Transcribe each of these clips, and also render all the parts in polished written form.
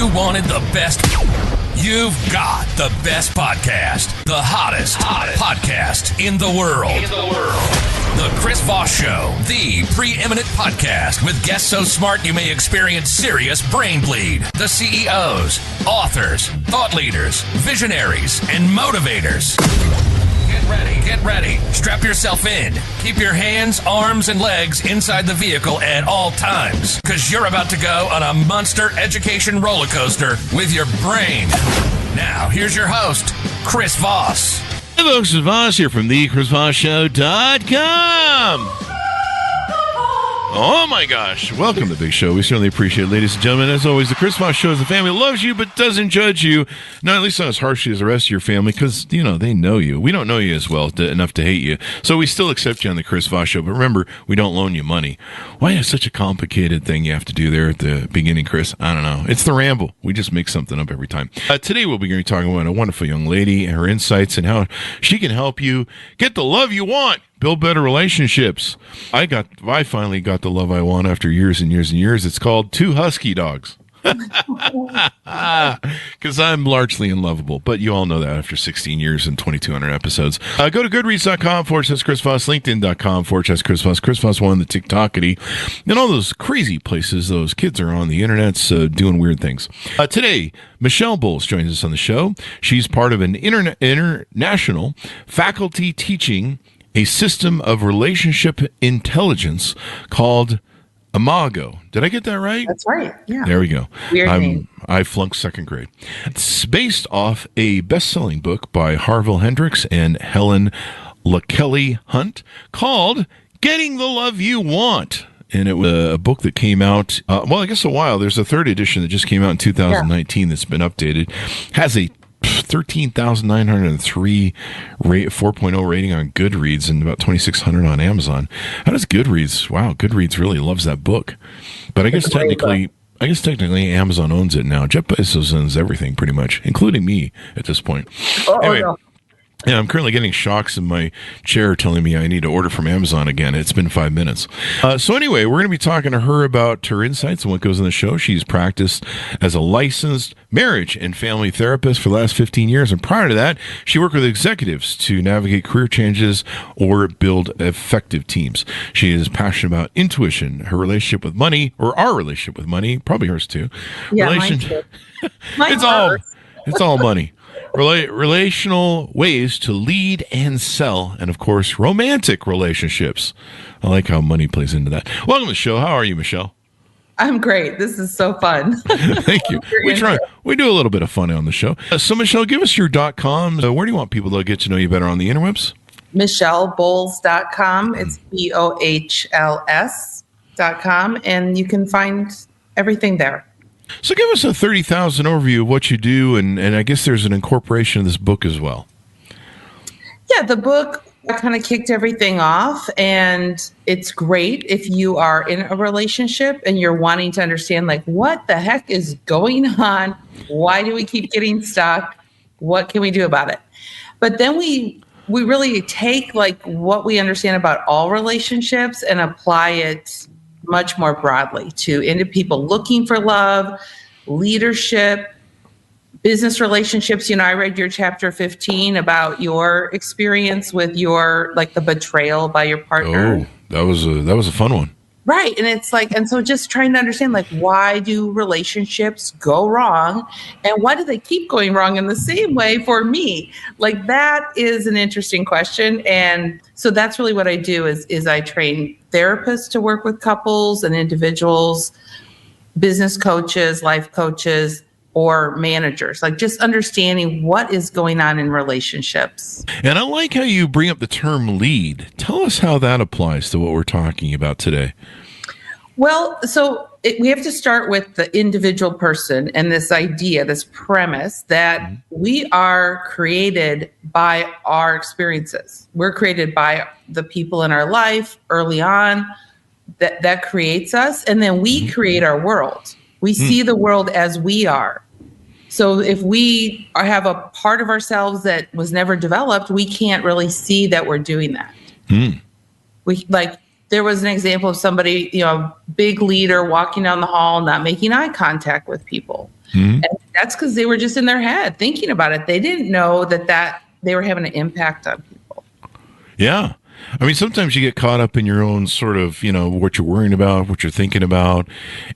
you wanted the best, you've got the best podcast. The hottest podcast in the world. The Chris Voss Show, the preeminent podcast with guests so smart you may experience serious brain bleed. The CEOs, authors, thought leaders, visionaries, and motivators. Get ready. Strap yourself in. Keep your hands, arms, and legs inside the vehicle at all times, because you're about to go on a monster education roller coaster with your brain. Now, here's your host, Chris Voss. Hey folks, Chris Voss here from thechrisvossshow.com. Oh my gosh, welcome to the big show. We certainly appreciate it, ladies and gentlemen. As always, the Chris Voss Show is a family that loves you but doesn't judge you. Not at least not as harshly as the rest of your family, because, you know, they know you. We don't know you as well enough to hate you. So we still accept you on the Chris Voss Show. But remember, we don't loan you money. Why is such a complicated thing you have to do there at the beginning, Chris? I don't know. It's the ramble. We just make something up every time. Today we'll be going to be talking about a wonderful young lady and her insights and how she can help you get the love you want. Build better relationships. I finally got the love I want after years and years and years. It's called Two Husky Dogs. Because I'm largely unlovable, but you all know that after 16 years and 2,200 episodes. Go to goodreads.com/Chris Voss, LinkedIn.com/Chris Voss, Chris Voss 1, the TikTokity, and all those crazy places those kids are on the internet doing weird things. Today, Michelle Bohls joins us on the show. She's part of an international faculty teaching a system of relationship intelligence called Imago. Did I get that right? That's right. Yeah. There we go. Weird name. I flunked second grade. It's based off a best-selling book by Harville Hendrix and Helen LaKelly Hunt called Getting the Love You Want. And it was a book that came out, I guess a while. There's a third edition that just came out in 2019 that's been updated. Has a 13,903 4.0 rating on Goodreads and about 2,600 on Amazon. How does Goodreads? Wow, Goodreads really loves that book. But I guess technically Amazon owns it now. Jeff Bezos owns everything pretty much, including me at this point. Anyway. No. Yeah, I'm currently getting shocks in my chair telling me I need to order from Amazon again. It's been 5 minutes. So anyway, we're going to be talking to her about her insights and what goes on the show. She's practiced as a licensed marriage and family therapist for the last 15 years. And prior to that, she worked with executives to navigate career changes or build effective teams. She is passionate about intuition, her relationship with money, or our relationship with money, probably hers too. Yeah, mine too. It's all money. Relational ways to lead and sell, and of course, romantic relationships. I like how money plays into that. Welcome to the show. How are you, Michelle? I'm great. This is so fun. Thank you. We do a little bit of fun on the show. So, Michelle, give us your .com. Where do you want people to get to know you better on the interwebs? MichelleBohls.com. It's BOHLS.com, and you can find everything there. So give us a 30,000 overview of what you do, and I guess there's an incorporation of this book as well. Yeah, the book kind of kicked everything off, and it's great if you are in a relationship and you're wanting to understand, like, what the heck is going on? Why do we keep getting stuck? What can we do about it? But then we really take, like, what we understand about all relationships and apply it much more broadly into people looking for love, leadership, business relationships. You know, I read your chapter 15 about your experience with the betrayal by your partner. Oh, that was a fun one. Right. And it's like, and so just trying to understand, like, why do relationships go wrong and why do they keep going wrong in the same way for me? Like, that is an interesting question. And so that's really what I do is I train therapists to work with couples and individuals, business coaches, life coaches, or managers, like just understanding what is going on in relationships. And I like how you bring up the term lead. Tell us how that applies to what we're talking about today. Well, so we have to start with the individual person and this idea, this premise that we are created by our experiences. We're created by the people in our life early on that creates us. And then we create our world. We see the world as we are. So if we have a part of ourselves that was never developed, we can't really see that we're doing that. there was an example of somebody, big leader walking down the hall, not making eye contact with people. And that's because they were just in their head thinking about it. They didn't know that they were having an impact on people. Yeah. I mean, sometimes you get caught up in your own sort of, what you're worrying about, what you're thinking about.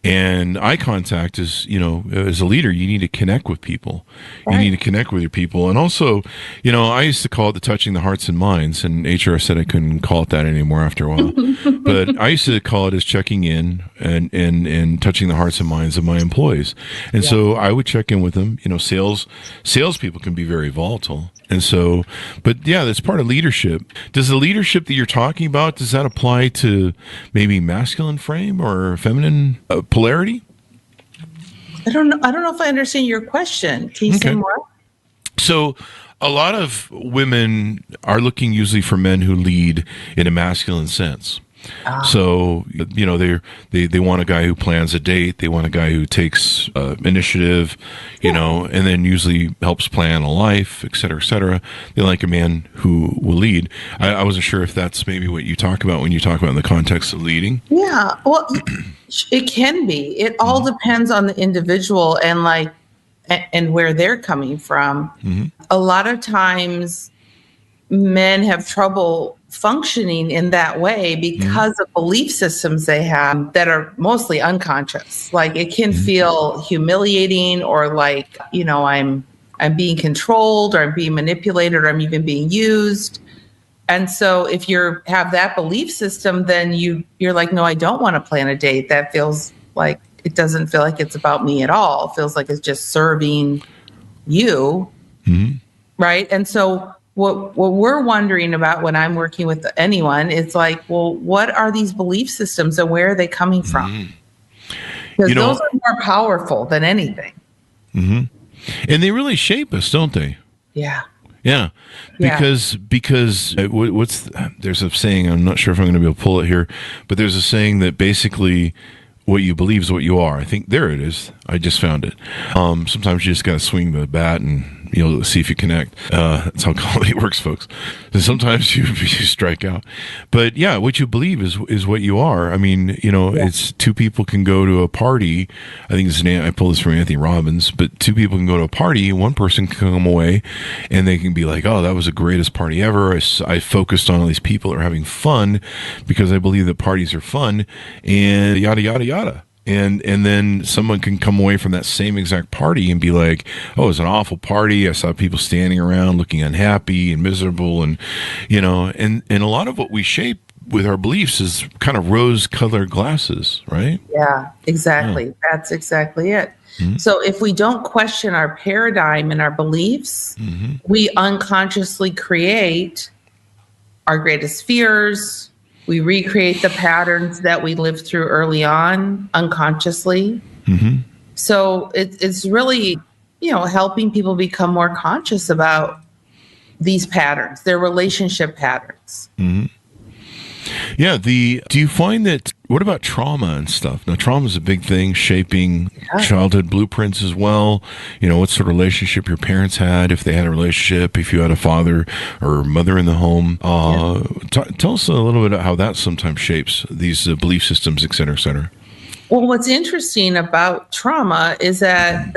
And eye contact is, as a leader, you need to connect with people. Right. You need to connect with your people. And also, I used to call it the touching the hearts and minds. And HR said I couldn't call it that anymore after a while. But I used to call it as checking in and touching the hearts and minds of my employees. And so I would check in with them. Salespeople can be very volatile. And so, but yeah, that's part of leadership. Does the leadership that you're talking about, does that apply to maybe masculine frame or feminine polarity? I don't know if I understand your question. Can you say more? So a lot of women are looking usually for men who lead in a masculine sense. So, they want a guy who plans a date. They want a guy who takes initiative, and then usually helps plan a life, et cetera, et cetera. They like a man who will lead. I wasn't sure if that's maybe what you talk about when you talk about in the context of leading. Yeah, well, it can be. It all depends on the individual and where they're coming from. A lot of times men have trouble functioning in that way because of belief systems they have that are mostly unconscious. Like it can feel humiliating or like, I'm being controlled or I'm being manipulated or I'm even being used. And so if you have that belief system, then you're like, no, I don't want to plan a date. That feels like, it doesn't feel like it's about me at all. It feels like it's just serving you. Right. And so what we're wondering about when I'm working with anyone is like, well, what are these belief systems and where are they coming from? Because those are more powerful than anything. And they really shape us, don't they? Yeah. Yeah. Because there's a saying, I'm not sure if I'm going to be able to pull it here, but there's a saying that basically what you believe is what you are. I think there it is. I just found it. Sometimes you just got to swing the bat and see if you connect. That's how comedy works, folks. And sometimes you strike out. But yeah, what you believe is what you are. I mean, it's two people can go to a party. I think I pulled this from Anthony Robbins, but two people can go to a party. One person can come away and they can be like, oh, that was the greatest party ever. I focused on all these people that are having fun because I believe that parties are fun and yada, yada, yada. And then someone can come away from that same exact party and be like, oh, it was an awful party. I saw people standing around looking unhappy and miserable. And, and a lot of what we shape with our beliefs is kind of rose-colored glasses, right? Yeah, exactly. Yeah. That's exactly it. So if we don't question our paradigm and our beliefs, we unconsciously create our greatest fears. We recreate the patterns that we lived through early on unconsciously. So it's really, helping people become more conscious about these patterns, their relationship patterns. Yeah. Do you find that, what about trauma and stuff? Now, trauma is a big thing, shaping childhood blueprints as well. What sort of relationship your parents had, if they had a relationship, if you had a father or mother in the home. Tell us a little bit about how that sometimes shapes these belief systems, et cetera, et cetera. Well, what's interesting about trauma is that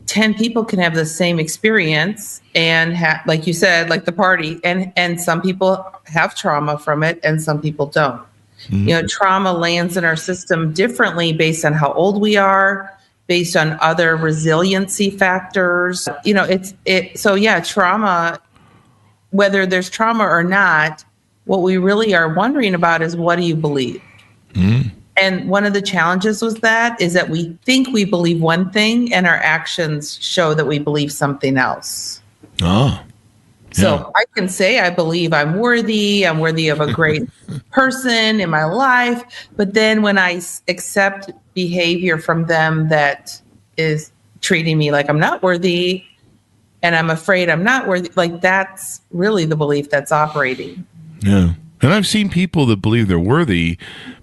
10 people can have the same experience and like you said, like the party, and some people have trauma from it and some people don't. Trauma lands in our system differently based on how old we are, based on other resiliency factors. Trauma, whether there's trauma or not, what we really are wondering about is, what do you believe? And one of the challenges is that we think we believe one thing and our actions show that we believe something else. Oh. So I can say I believe I'm worthy of a great person in my life, but then when I accept behavior from them that is treating me like I'm not worthy and I'm afraid I'm not worthy, like that's really the belief that's operating. Yeah. And I've seen people that believe they're worthy,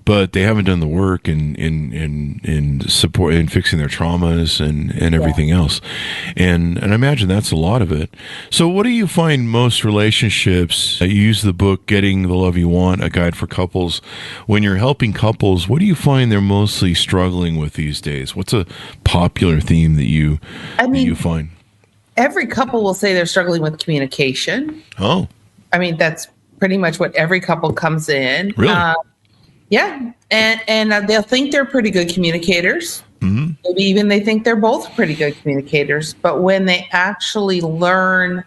but they haven't done the work in support in fixing their traumas and everything else. And I imagine that's a lot of it. So what do you find most relationships, you use the book Getting the Love You Want, a guide for couples. When you're helping couples, what do you find they're mostly struggling with these days? What's a popular theme that you find? Every couple will say they're struggling with communication. Oh. I mean, that's pretty much what every couple comes in. Really? Yeah. And they'll think they're pretty good communicators. Mm-hmm. Maybe even they think they're both pretty good communicators. But when they actually learn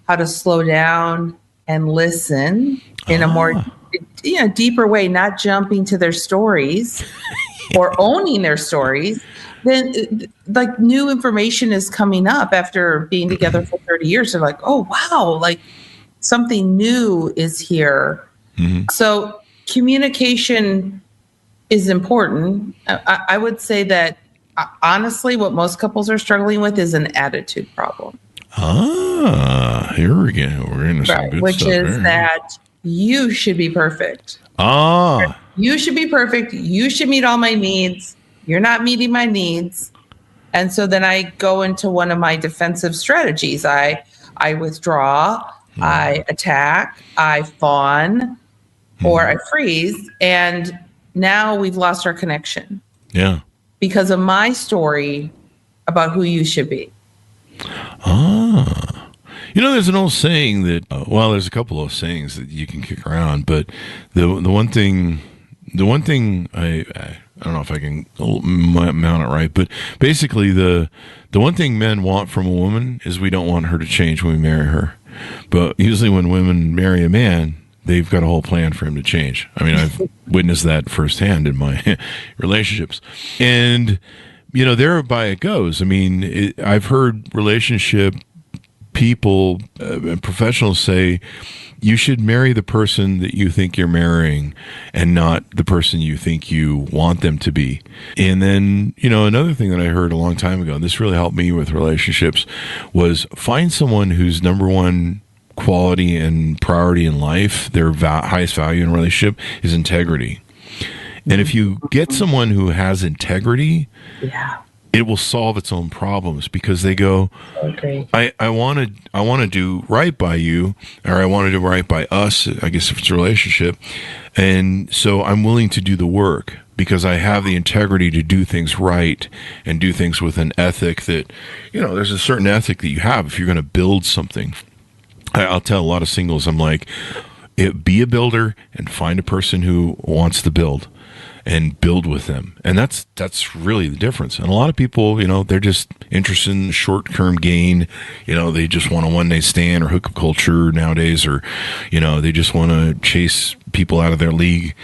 how to slow down and listen in a more deeper way, not jumping to their stories or owning their stories, then like new information is coming up after being together for 30 years. They're like, oh, wow, like something new is here. Mm-hmm. So communication is important. I would say that honestly, what most couples are struggling with is an attitude problem. Here we go. We're into some good which stuff. Is there. that you should be perfect. You should be perfect. You should meet all my needs. You're not meeting my needs. And so then I go into one of my defensive strategies. I withdraw, I attack, I fawn, or I freeze. And now we've lost our connection. Yeah. Because of my story about who you should be. There's an old saying that, there's a couple of sayings that you can kick around, but the one thing I don't know if I can mount it right, but basically the one thing men want from a woman is we don't want her to change when we marry her. But usually when women marry a man, they've got a whole plan for him to change. I mean, I've witnessed that firsthand in my relationships. And, thereby it goes. I mean, I've heard relationship people, professionals say, you should marry the person that you think you're marrying and not the person you think you want them to be. And then, another thing that I heard a long time ago, and this really helped me with relationships, was find someone whose number one quality and priority in life, their highest value in a relationship, is integrity. And if you get someone who has integrity, it will solve its own problems, because they go, okay, I want to do right by you, or I want to do right by us, I guess if it's a relationship. And so I'm willing to do the work because I have the integrity to do things right and do things with an ethic that, there's a certain ethic that you have if you're going to build something. I'll tell a lot of singles, I'm like, be a builder and find a person who wants to build. And build with them. And that's really the difference. And a lot of people, they're just interested in short-term gain. They just want a one-night stand or hookup culture nowadays, or, they just want to chase people out of their league.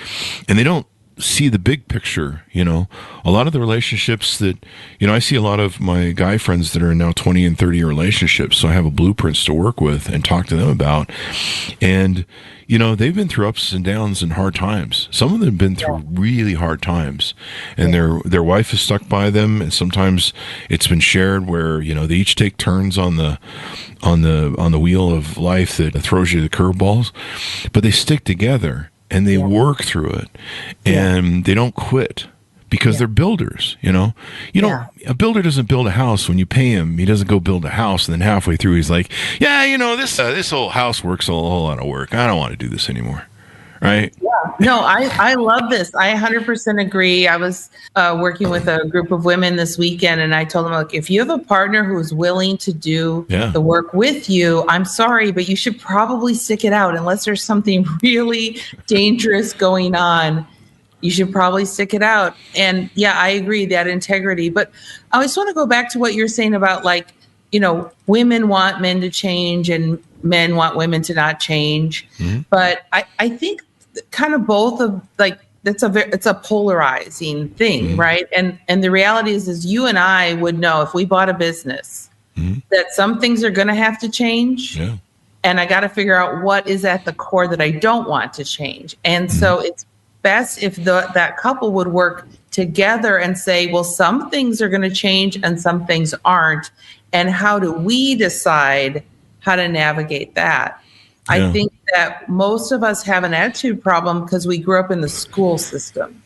And they don't see the big picture. A lot of the relationships that, I see a lot of my guy friends that are in now 20 and 30 year relationships. So I have a blueprints to work with and talk to them about. And, they've been through ups and downs and hard times. Some of them have been through really hard times, and their wife is stuck by them. And sometimes it's been shared where, they each take turns on the wheel of life that throws you the curveballs, but they stick together and they work through it, and they don't quit. Because they're builders, a builder doesn't build a house when you pay him. He doesn't go build a house and then halfway through he's like, this whole house works a whole lot of work. I don't want to do this anymore. Right? Yeah. No, I love this. I 100% agree. I was working with a group of women this weekend, and I told them, look, if you have a partner who is willing to do the work with you, I'm sorry, but you should probably stick it out unless there's something really dangerous going on. You should probably stick it out. And I agree, that integrity. But I just want to go back to what you're saying about, like, women want men to change and men want women to not change. Mm-hmm. But I think kind of both of, like, it's a polarizing thing, right? And the reality is you and I would know if we bought a business that some things are going to have to change. Yeah. And I got to figure out what is at the core that I don't want to change. And so it's best if that couple would work together and say, well, some things are going to change and some things aren't. And how do we decide how to navigate that? I think that most of us have an attitude problem because we grew up in the school system.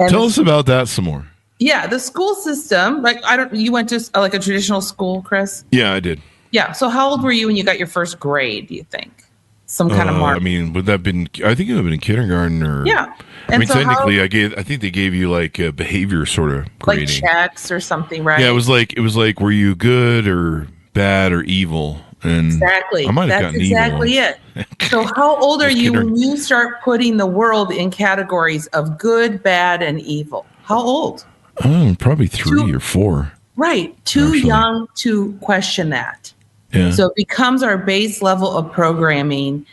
And Tell us about that some more. Yeah, the school system, you went to like a traditional school, Chris? Yeah, I did. Yeah. So how old were you when you got your first grade, do you think? Some kind of mark? I mean, would that have been, I think it would have been in kindergarten or. Yeah. I mean, so technically, I think they gave you like a behavior sort of grading. Like checks or something, right? Yeah, it was like, were you good or bad or evil? And exactly. I might have That's gotten exactly evil. it. So how old are you when you start putting the world in categories of good, bad, and evil? How old? Probably 3 or 4. Right. Too young to question that. Yeah. So it becomes our base level of programming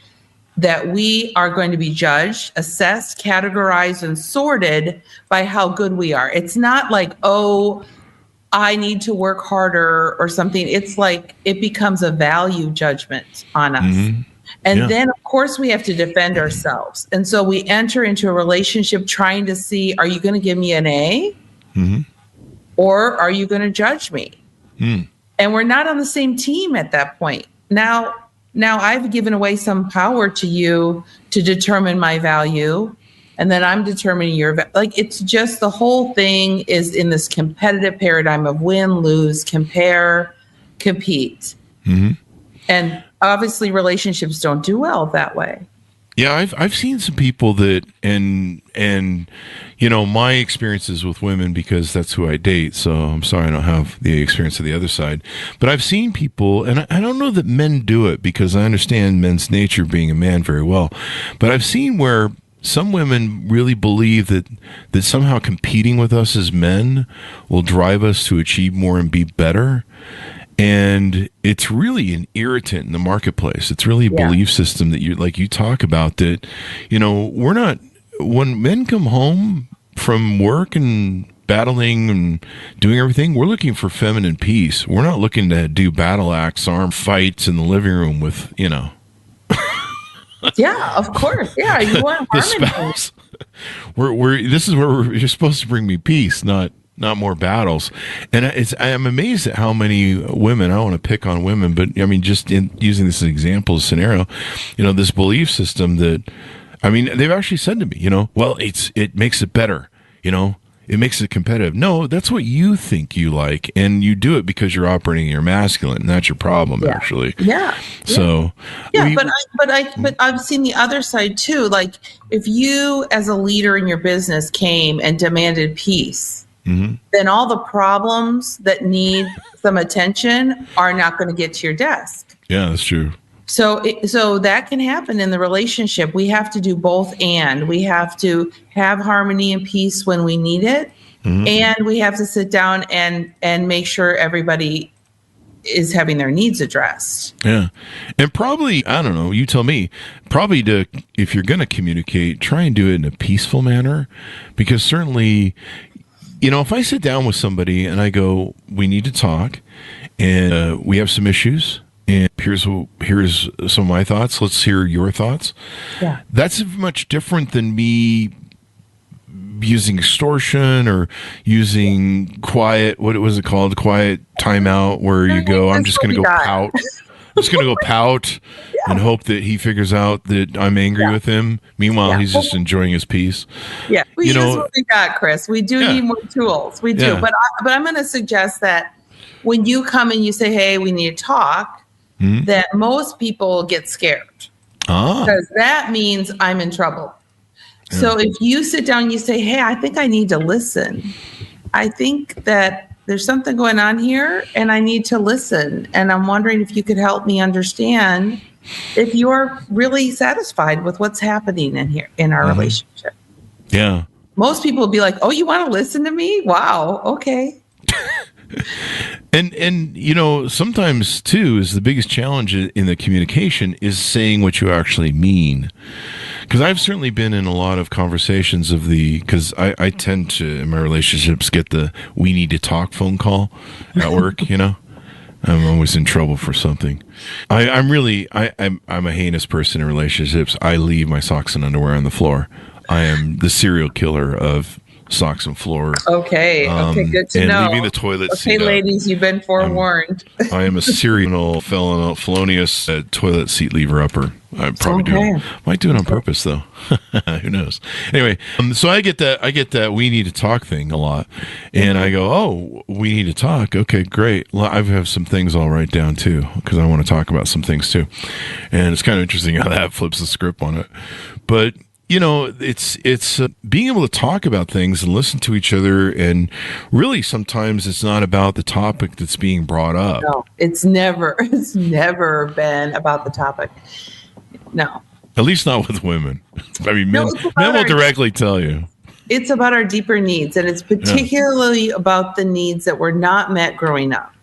that we are going to be judged, assessed, categorized, and sorted by how good we are. It's not like, oh, I need to work harder or something. It's like it becomes a value judgment on us. Mm-hmm. And then, of course, we have to defend ourselves. And so we enter into a relationship trying to see, are you going to give me an A? Mm-hmm. Or are you going to judge me? Mm. And we're not on the same team at that point. Now I've given away some power to you to determine my value. And then I'm determining your value. Like, it's just the whole thing is in this competitive paradigm of win, lose, compare, compete. Mm-hmm. And obviously relationships don't do well that way. Yeah, I've seen some people that, and my experiences with women, because that's who I date, so I'm sorry I don't have the experience of the other side, but I've seen people, and I don't know that men do it because I understand men's nature being a man very well, but I've seen where some women really believe that somehow competing with us as men will drive us to achieve more and be better. And it's really an irritant in the marketplace. It's really a belief system that you talk about that, we're not, when men come home from work and battling and doing everything, we're looking for feminine peace. We're not looking to do battle axe arm fights in the living room with, Yeah, of course. Yeah, you want the harmony. spouse. This is where you're supposed to bring me peace, not more battles. And I'm amazed at how many women, I don't want to pick on women, but I mean, just in using this as an example scenario, this belief system that, I mean, they've actually said to me, well, it makes it better, it makes it competitive. No, that's what you think you like, and you do it because you're operating your masculine, and that's your problem, actually. Yeah. So. Yeah, but I've seen the other side too. Like, if you as a leader in your business came and demanded peace, mm-hmm. then all the problems that need some attention are not going to get to your desk. Yeah, that's true. So that can happen in the relationship. We have to do both, and we have to have harmony and peace when we need it. Mm-hmm. And we have to sit down and make sure everybody is having their needs addressed. Yeah. And probably, I don't know, you tell me, probably if you're going to communicate, try and do it in a peaceful manner, because certainly, if I sit down with somebody and I go, we need to talk and we have some issues, and here's some of my thoughts. Let's hear your thoughts. Yeah. That's much different than me using extortion or using quiet, what was it called? Quiet timeout, where you go, I'm just going to go pout. I'm just going to go pout and hope that he figures out that I'm angry with him. Meanwhile, he's just enjoying his peace. Yeah. We use what we got, Chris. We do need more tools. We do. Yeah. But I'm going to suggest that when you come and you say, hey, we need to talk, mm-hmm. that most people get scared. Because that means I'm in trouble. Yeah. So if you sit down and you say, hey, I think I need to listen. I think that there's something going on here and I need to listen. And I'm wondering if you could help me understand if you're really satisfied with what's happening in our mm-hmm. relationship. Yeah. Most people will be like, oh, you want to listen to me? Wow. Okay. And sometimes too is the biggest challenge in the communication is saying what you actually mean. Because I've certainly been in a lot of conversations because I tend to, in my relationships, get the we need to talk phone call at work, I'm always in trouble for something. I'm a heinous person in relationships. I leave my socks and underwear on the floor. I am the serial killer of socks and floor. Okay, good to know. And leaving the toilet seat up. Ladies, you've been forewarned. I am a serial felonious toilet seat lever upper. I probably do. Might do it on purpose though. Who knows? Anyway, so I get that we need to talk thing a lot, and I go, oh, we need to talk. Okay, great. Well, I have some things I'll write down too because I want to talk about some things too, and it's kind of interesting how that flips the script on it. But it's being able to talk about things and listen to each other, and really sometimes it's not about the topic that's being brought up. No, it's never been about the topic. No. At least not with women. I mean, men will directly tell you. It's about our deeper needs, and it's particularly about the needs that were not met growing up.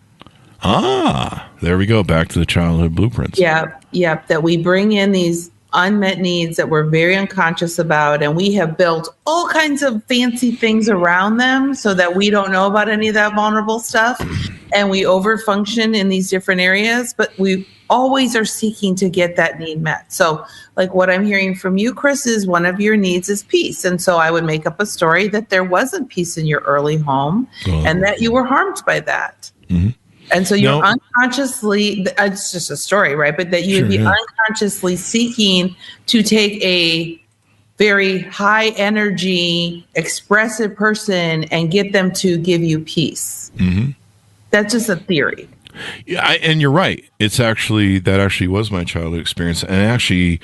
Ah, there we go. Back to the childhood blueprints. Yeah, that we bring in these unmet needs that we're very unconscious about, and we have built all kinds of fancy things around them so that we don't know about any of that vulnerable stuff, and we overfunction in these different areas, but we always are seeking to get that need met. So like what I'm hearing from you, Chris, is one of your needs is peace. And so I would make up a story that there wasn't peace in your early home and that you were harmed by that. Mm-hmm. And so you're unconsciously, it's just a story, right? But that you would be unconsciously seeking to take a very high energy, expressive person and get them to give you peace. Mm-hmm. That's just a theory. Yeah, and you're right. That actually was my childhood experience, and I actually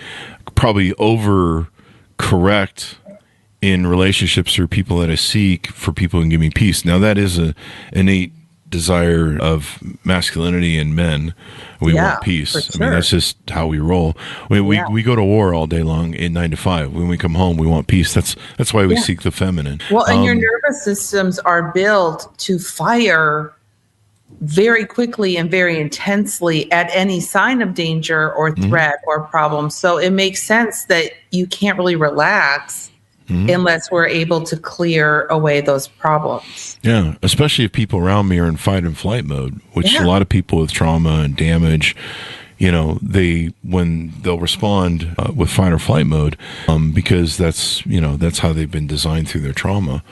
probably overcorrect in relationships or people that I seek for people who can give me peace. Now that is an innate desire of masculinity in men. We want peace. Sure. I mean, that's just how we roll. We go to war all day long in 9 to 5. When we come home, we want peace. That's why we seek the feminine. Well, and your nervous systems are built to fire very quickly and very intensely at any sign of danger or threat or problem. So it makes sense that you can't really relax unless we're able to clear away those problems. Yeah, especially if people around me are in fight and flight mode, which a lot of people with trauma and damage, when they'll respond with fight or flight mode, because that's how they've been designed through their trauma.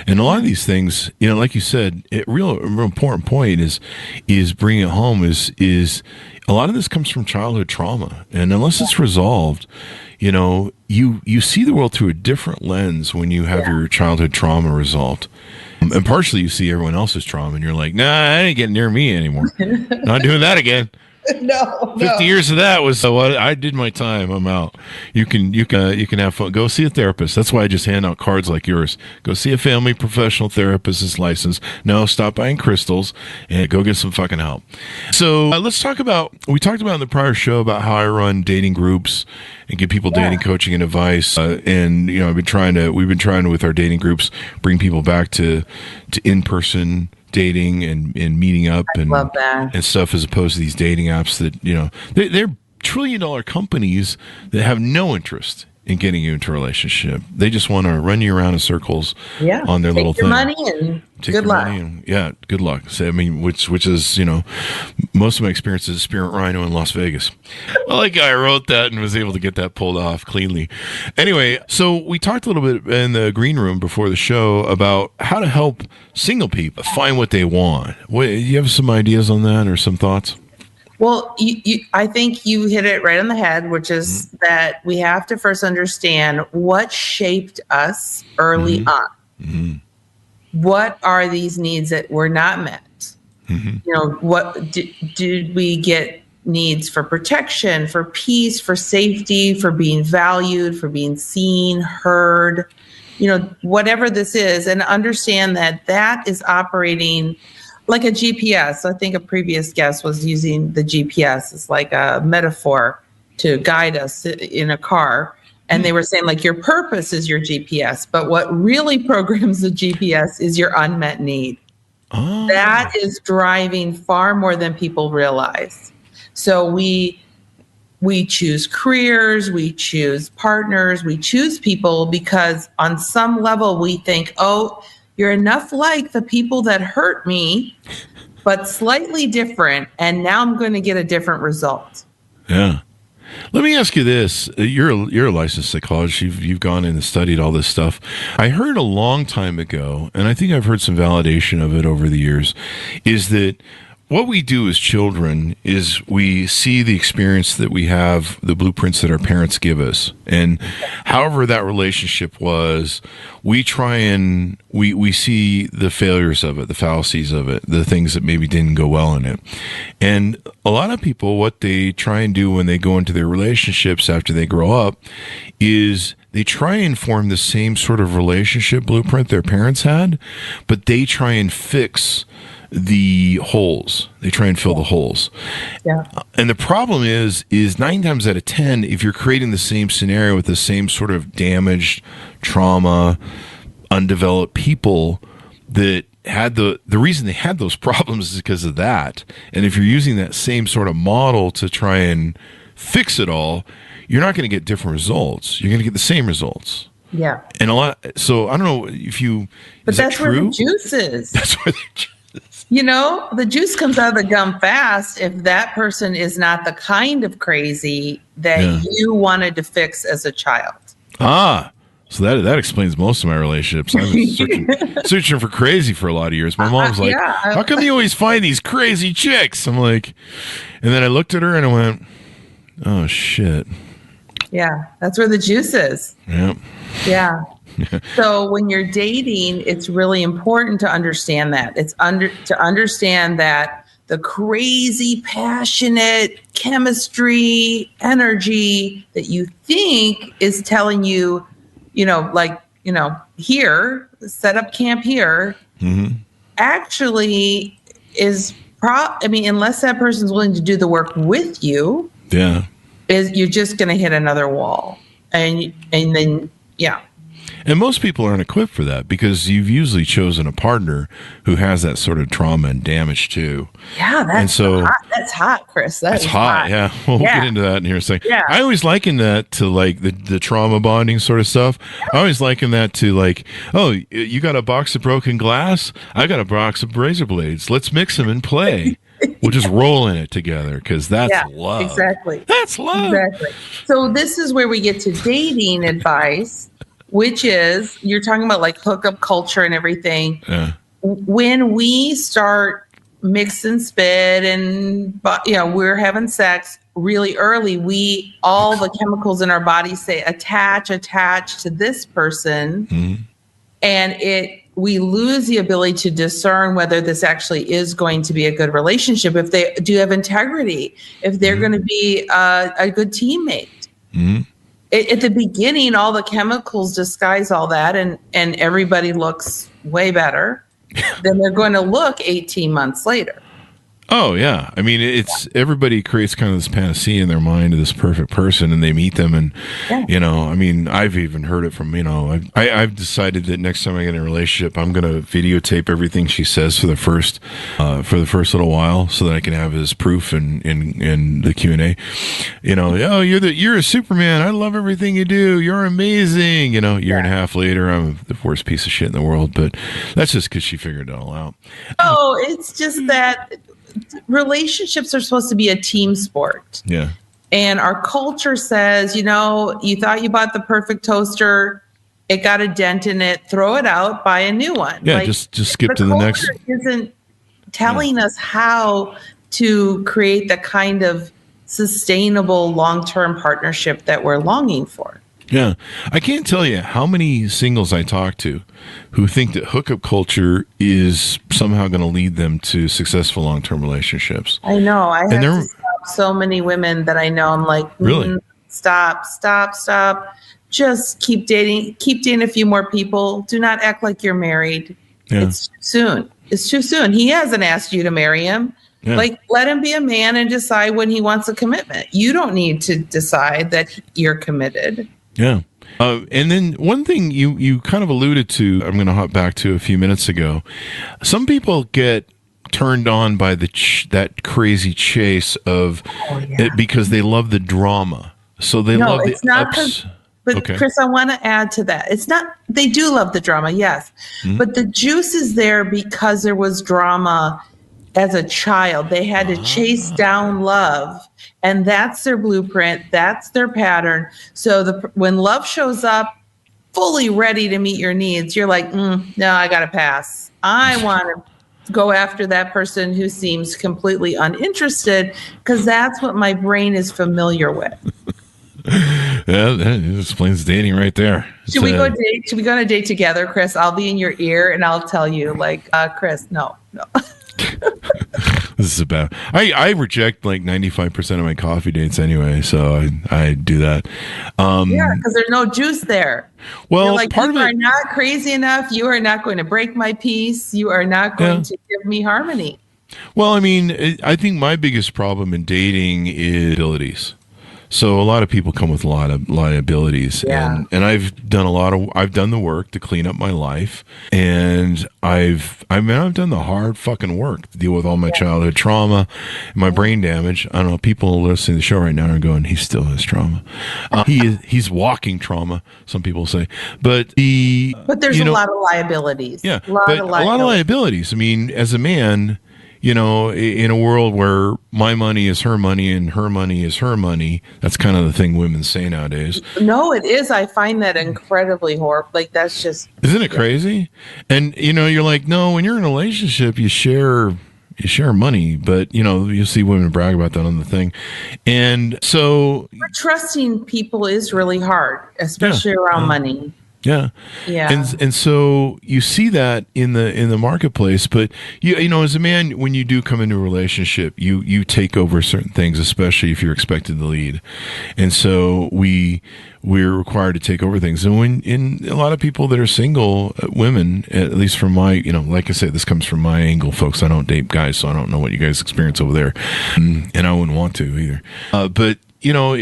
And a lot of these things, like you said, a real important point is bringing it home is a lot of this comes from childhood trauma. And unless it's resolved, you see the world through a different lens when you have your childhood trauma resolved. And partially you see everyone else's trauma and you're like, nah, I ain't getting near me anymore. Not doing that again. No. 50 years of that was I did my time. I'm out. You can have fun. Go see a therapist. That's why I just hand out cards like yours. Go see a family professional therapist that's licensed. No, stop buying crystals and go get some fucking help. So let's talk about. We talked about in the prior show about how I run dating groups and give people dating coaching and advice. And we've been trying to with our dating groups bring people back to in-person dating and meeting up and stuff, as opposed to these dating apps that they're trillion-dollar companies that have no interest in getting you into a relationship. They just want to run you around in circles on their little thing. Money and good luck. Good luck. So, I mean, which is most of my experience is Spirit Rhino in Las Vegas. I like how I wrote that and was able to get that pulled off cleanly. Anyway, so we talked a little bit in the green room before the show about how to help single people find what they want. You have some ideas on that or some thoughts? Well, I think you hit it right on the head, which is that we have to first understand what shaped us early on. Mm-hmm. What are these needs that were not met? Mm-hmm. What did we get needs for protection, for peace, for safety, for being valued, for being seen, heard, whatever this is, and understand that is operating like a GPS. I think a previous guest was using the GPS as like a metaphor to guide us in a car. And they were saying like your purpose is your GPS, but what really programs the GPS is your unmet need. Oh. That is driving far more than people realize. So we choose careers, we choose partners, we choose people because on some level we think, you're enough like the people that hurt me, but slightly different. And now I'm going to get a different result. Yeah. Let me ask you this. You're a licensed psychologist. You've gone in and studied all this stuff. I heard a long time ago, and I think I've heard some validation of it over the years, is that what we do as children is we see the experience that we have, the blueprints that our parents give us, and however that relationship was, we try and we see the failures of it, the fallacies of it, the things that maybe didn't go well in it. And a lot of people, what they try and do when they go into their relationships after they grow up is they try and form the same sort of relationship blueprint their parents had, but they try and fix the holes. They try and fill the holes. Yeah. And the problem is 9 times out of 10, if you're creating the same scenario with the same sort of damaged, trauma, undeveloped people that had the reason they had those problems is because of that. And if you're using that same sort of model to try and fix it all, you're not going to get different results. You're going to get the same results. Yeah. And so I don't know if you, but is that's that true? where the juice is. That's where the juice is. The juice comes out of the gum fast if that person is not the kind of crazy that you wanted to fix as a child. So that explains most of my relationships. I was searching for crazy for a lot of years. My mom's like, how come you always find these crazy chicks? I'm like, and then I looked at her and I went, oh, shit. Yeah, that's where the juice is. Yep. Yeah. So when you're dating, it's really important to understand that. To understand that the crazy, passionate chemistry, energy that you think is telling you, here, set up camp here, actually is unless that person's willing to do the work with you, you're just going to hit another wall. And then. And most people aren't equipped for that because you've usually chosen a partner who has that sort of trauma and damage too. Yeah, that's hot, Chris. That's hot. Yeah. Well, we'll get into that in here in a second. Yeah. I always liken that to like the trauma bonding sort of stuff. I always liken that to like, oh, you got a box of broken glass? I got a box of razor blades. Let's mix them and play. We'll just roll in it together because that's love. Exactly. That's love. Exactly. So this is where we get to dating advice, which is you're talking about like hookup culture and everything. Yeah. When we start mixing spit and we're having sex really early, all the chemicals in our body say attach to this person, and we lose the ability to discern whether this actually is going to be a good relationship, if they do have integrity, if they're going to be a good teammate. At the beginning, all the chemicals disguise all that, and everybody looks way better than they're going to look 18 months later. Oh, yeah. I mean, everybody creates kind of this panacea in their mind of this perfect person, and they meet them. And, I mean, I've even heard it from, I've decided that next time I get in a relationship, I'm going to videotape everything she says for the first little while so that I can have as proof in the Q&A. Oh, you're a Superman. I love everything you do. You're amazing. Year and a half later, I'm the worst piece of shit in the world. But that's just because she figured it all out. Oh, it's just that relationships are supposed to be a team sport. Yeah. And our culture says, you thought you bought the perfect toaster, it got a dent in it, throw it out, buy a new one. Yeah, just skip to the next. The culture isn't telling us how to create the kind of sustainable long-term partnership that we're longing for. Yeah. I can't tell you how many singles I talk to who think that hookup culture is somehow going to lead them to successful long-term relationships. I know. I have to stop so many women that I know. I'm like, really? Stop. Just keep dating a few more people. Do not act like you're married. Yeah. It's too soon. He hasn't asked you to marry him. Yeah. Like, let him be a man and decide when he wants a commitment. You don't need to decide that you're committed. Yeah. And then one thing you kind of alluded to, I'm going to hop back to a few minutes ago. Some people get turned on by that crazy chase of it because they love the drama. So they love the ups. But okay. Chris, I want to add to that. It's not, they do love the drama, yes. But the juice is there because there was drama as a child. They had to chase down love. And that's their blueprint. That's their pattern. So when love shows up fully ready to meet your needs, you're like, no, I got to pass. I want to go after that person who seems completely uninterested, because that's what my brain is familiar with. Yeah, that explains dating right there. Should we go date? Should we go on a date together, Chris? I'll be in your ear and I'll tell you, like, Chris, no. This is about. I reject like 95% of my coffee dates anyway, so I do that. Yeah, because there's no juice there. Well, you're like, part you of are it, not crazy enough. You are not going to break my peace. You are not going to give me harmony. Well, I mean, I think my biggest problem in dating is abilities. So a lot of people come with a lot of liabilities, and I've done the work to clean up my life, and I've done the hard fucking work to deal with all my childhood trauma, my brain damage. I don't know, people listening to the show right now are going, he still has trauma. He's walking trauma, some people say, but there's a lot of liabilities. Yeah, a lot of liabilities. I mean, as a man, you know, in a world where my money is her money and her money is her money, that's kind of the thing women say nowadays. No, it is. I find that incredibly horrible. Like, that's just... Isn't it crazy? And, you know, you're like, no, when you're in a relationship, you share money, but, you know, you see women brag about that on the thing. And so... Trusting people is really hard, especially around money. Yeah. And so you see that in the marketplace, but you know, as a man, when you do come into a relationship, you take over certain things, especially if you're expected to lead. And so we're required to take over things. And when in a lot of people that are single, women, at least from my, you know, like I said, this comes from my angle, folks. I don't date guys, so I don't know what you guys experience over there. And I wouldn't want to either. But you know,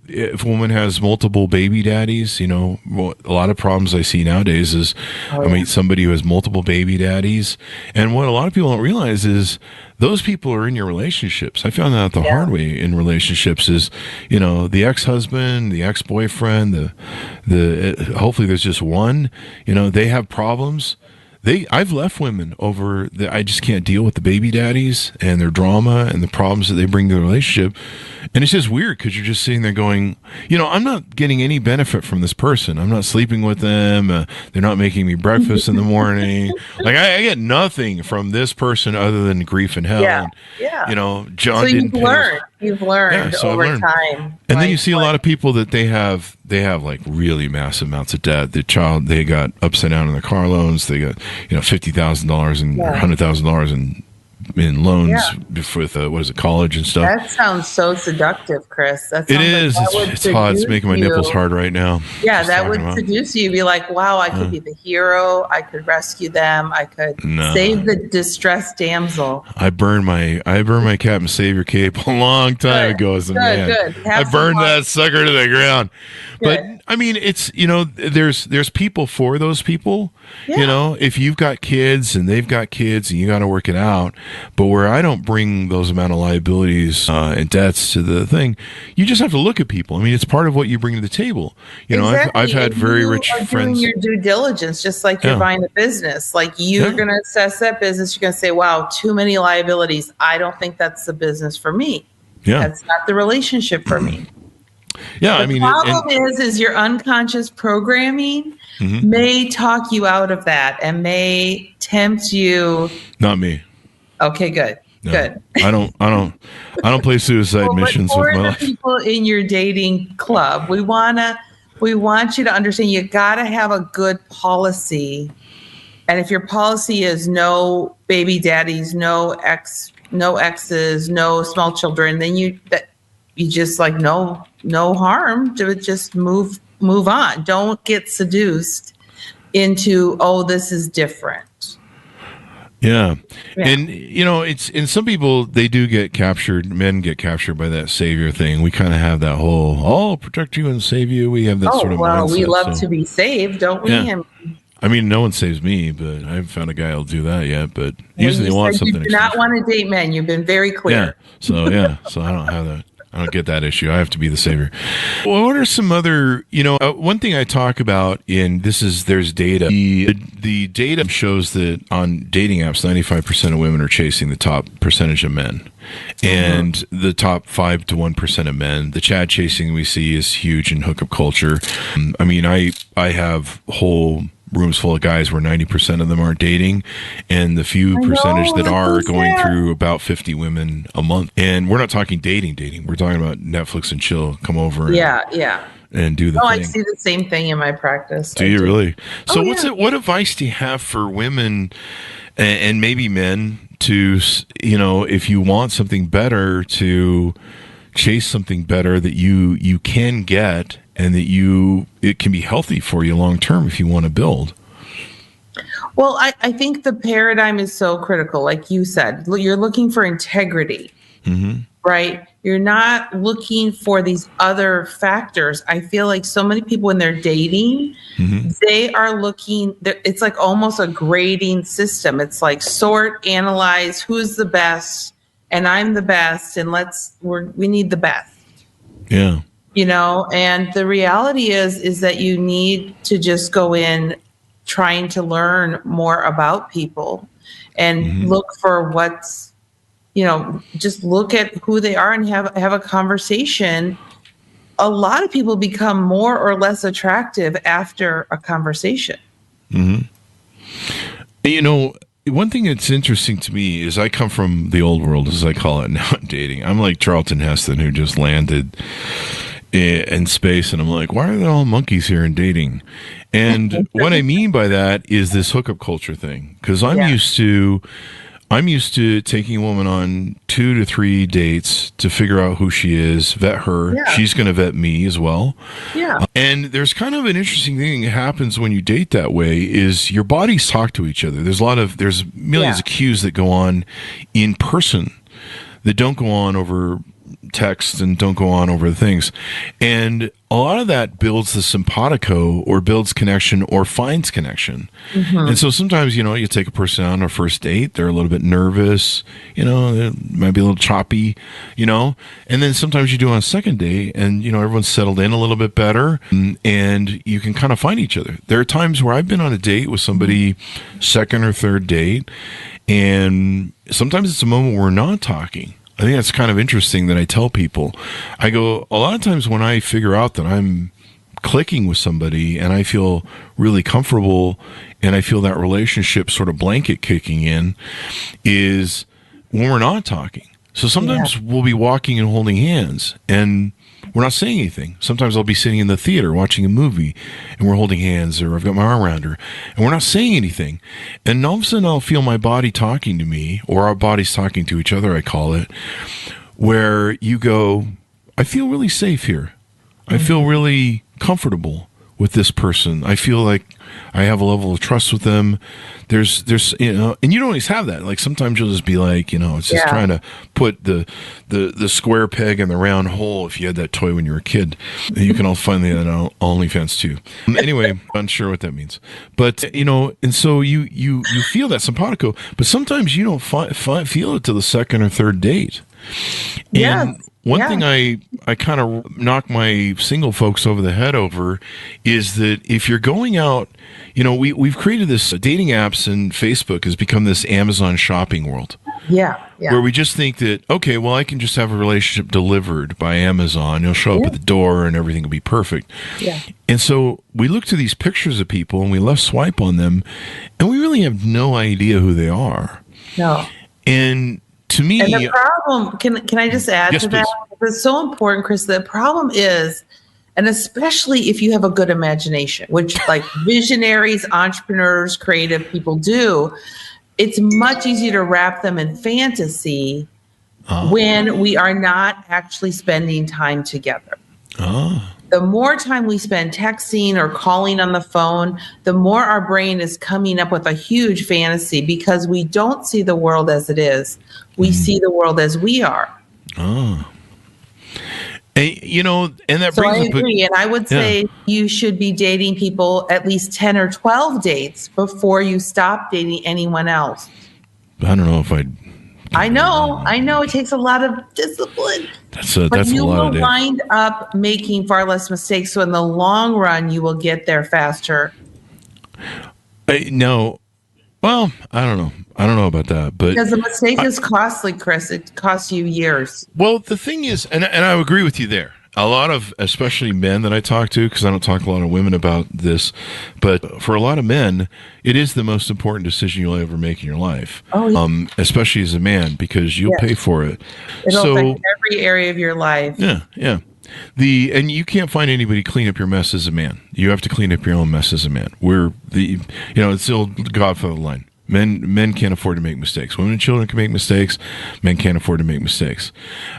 if a woman has multiple baby daddies, you know, a lot of problems I see nowadays is, I mean, somebody who has multiple baby daddies. And what a lot of people don't realize is those people are in your relationships. I found out the hard way in relationships is, you know, the ex-husband, the ex-boyfriend, hopefully there's just one, you know, they have problems. I've left women over I just can't deal with the baby daddies and their drama and the problems that they bring to the relationship. And it's just weird because you're just sitting there going, you know, I'm not getting any benefit from this person. I'm not sleeping with them. They're not making me breakfast in the morning. Like I get nothing from this person other than grief and hell. Yeah. And, you know, John so didn't you've learned over time. And then you see a lot of people that they have like really massive amounts of debt. They got upside down in their car loans. They got, you know, $50,000 and $100,000 in loans with what is it, college and stuff. That sounds so seductive, Chris. It is. It's hot. It's making my nipples hard right now. Yeah, that would seduce you. You'd be like, wow, I could be the hero. I could rescue them. I could save the distressed damsel. I burned my Captain Savior cape a long time ago as a man. Good. I burned that sucker to the ground. But I mean, it's, you know, there's people for those people. You know, if you've got kids and they've got kids and you got to work it out. But where I don't bring those amount of liabilities and debts to the thing, you just have to look at people. I mean, it's part of what you bring to the table. You know, I've had very rich friends. Doing your due diligence, just like you're buying a business. Like you're going to assess that business. You're going to say, wow, too many liabilities. I don't think that's the business for me. Yeah. That's not the relationship for me. Yeah, I mean, the problem is your unconscious programming may talk you out of that and may tempt you. Not me. Okay, good. No, good. I don't play suicide missions with my life. People in your dating club, we want you to understand you got to have a good policy. And if your policy is no baby daddies, no exes, no small children, then you just like no harm to just move on. Don't get seduced into, oh, this is different. Yeah. And, you know, it's, and some people, they do get captured, men get captured by that savior thing. We kind of have that whole, I'll protect you and save you. We have that sort of mindset. We love to be saved, don't we? Yeah. I mean, no one saves me, but I haven't found a guy who'll do that yet. But usually they want something. You do not want to date men. You've been very clear. Yeah. So I don't have that. I don't get that issue. I have to be the savior. Well, what are some other, you know, one thing I talk about there's data. The data shows that on dating apps, 95% of women are chasing the top percentage of men. And the top 5 to 1% of men. The Chad chasing we see is huge in hookup culture. I mean, I have whole rooms full of guys where 90% of them aren't dating, and the few percentage that are going through about 50 women a month. And we're not talking dating. We're talking about Netflix and chill, come over and do the thing. I see the same thing in my practice. Do you really? So what advice do you have for women and maybe men to, if you want something better, to chase something better that you can get, and that it can be healthy for you long term if you want to build? Well, I think the paradigm is so critical. Like you said, you're looking for integrity, right? You're not looking for these other factors. I feel like so many people when they're dating, they are looking, it's like almost a grading system. It's like sort, analyze, who's the best, and I'm the best, and we need the best. Yeah. And the reality is that you need to just go in trying to learn more about people and look for what's, just look at who they are and have a conversation. A lot of people become more or less attractive after a conversation. One thing that's interesting to me is I come from the old world, as I call it now, dating. I'm like Charlton Heston, who just landed in space, and I'm like, why are there all monkeys here and dating? And what I mean by that is this hookup culture thing, because I'm used to taking a woman on 2 to 3 dates to figure out who she is, vet her. Yeah. She's going to vet me as well. Yeah. And there's kind of an interesting thing that happens when you date that way is your bodies talk to each other. There's millions of cues that go on in person that don't go on over text and don't go on over the things. And a lot of that builds the simpatico, or builds connection, or finds connection. And so sometimes, you take a person on a first date, they're a little bit nervous, it might be a little choppy, and then sometimes you do on a second date and, everyone's settled in a little bit better, and you can kind of find each other. There are times where I've been on a date with somebody, second or third date, and sometimes it's a moment where we're not talking. I think that's kind of interesting that I tell people. I go, a lot of times when I figure out that I'm clicking with somebody and I feel really comfortable and I feel that relationship sort of blanket kicking in, is when we're not talking. So sometimes we'll be walking and holding hands and we're not saying anything. Sometimes I'll be sitting in the theater watching a movie and we're holding hands, or I've got my arm around her and we're not saying anything. And all of a sudden I'll feel my body talking to me, or our bodies talking to each other, I call it, where you go, I feel really safe here. I feel really comfortable with this person. I feel like I have a level of trust with them. There's and you don't always have that. Like sometimes you'll just be like, it's just trying to put the square peg in the round hole. If you had that toy when you were a kid, you can all find that on OnlyFans too. Anyway, unsure what that means, but and so you feel that simpatico, but sometimes you don't feel it till the second or third date. And one thing I kind of knock my single folks over the head over is that if you're going out, we've created this dating apps, and Facebook has become this Amazon shopping world. Where we just think that, okay, well, I can just have a relationship delivered by Amazon. It'll show up at the door and everything will be perfect. And so we look to these pictures of people and we left swipe on them, and we really have no idea who they are. No. And to me, and the problem, can I just add to that? It's so important, Chris. The problem is, and especially if you have a good imagination, which like visionaries, entrepreneurs, creative people do, it's much easier to wrap them in fantasy when we are not actually spending time together. The more time we spend texting or calling on the phone, the more our brain is coming up with a huge fantasy, because we don't see the world as it is. We see the world as we are. And that brings I agree. And I would say you should be dating people at least 10 or 12 dates before you stop dating anyone else. I don't know if I know it takes a lot of discipline. That's a lot of dates. You will wind up making far less mistakes. So in the long run, you will get there faster. No. Well, I don't know. I don't know about that, but because the mistake is costly, Chris. It costs you years. Well, the thing is, and I agree with you there. a lot of, especially men that I talk to, because I don't talk to a lot of women about this, but for a lot of men, it is the most important decision you'll ever make in your life. Oh, yeah. Especially as a man, because you'll pay for it. It'll affect every area of your life. Yeah, yeah. And you can't find anybody to clean up your mess as a man. You have to clean up your own mess as a man. It's the old Godfather line. Men can't afford to make mistakes. Women and children can make mistakes. Men can't afford to make mistakes.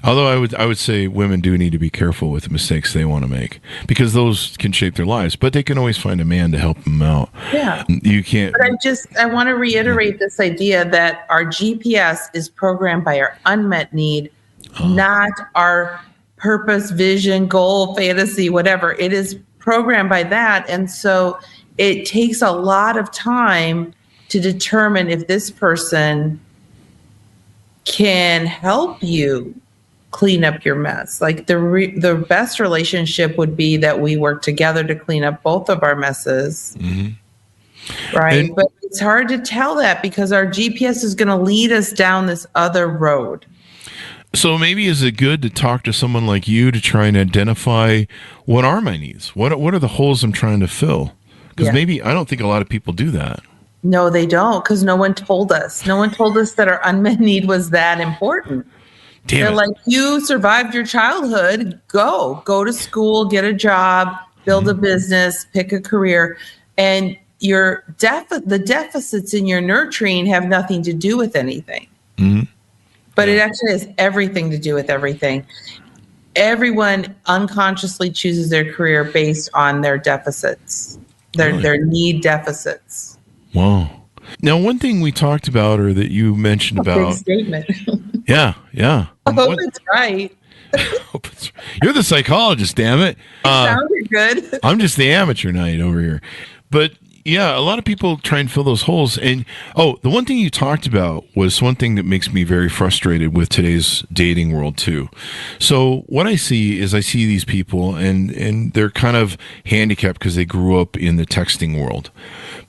Although I would say women do need to be careful with the mistakes they want to make, because those can shape their lives. But they can always find a man to help them out. Yeah, you can't. But I want to reiterate this idea that our GPS is programmed by our unmet need, not our purpose, vision, goal, fantasy, whatever. It is programmed by that, and so it takes a lot of time to determine if this person can help you clean up your mess. Like the best relationship would be that we work together to clean up both of our messes. Mm-hmm. Right. But it's hard to tell that because our GPS is going to lead us down this other road. So maybe is it good to talk to someone like you to try and identify what are my needs? What are the holes I'm trying to fill? Because maybe I don't think a lot of people do that. No, they don't, because no one told us. No one told us that our unmet need was that important. They're like, you survived your childhood, go to school, get a job, build a business, pick a career. And the deficits in your nurturing have nothing to do with anything. Mm-hmm. But it actually has everything to do with everything. Everyone unconsciously chooses their career based on their deficits, their need deficits. Wow. Now, one thing we talked about, or that you mentioned about. Big statement. Yeah. I hope it's right. You're the psychologist, damn it. It sounded good. I'm just the amateur knight over here. But yeah, a lot of people try and fill those holes. And the one thing you talked about was one thing that makes me very frustrated with today's dating world too. So what I see these people and they're kind of handicapped because they grew up in the texting world.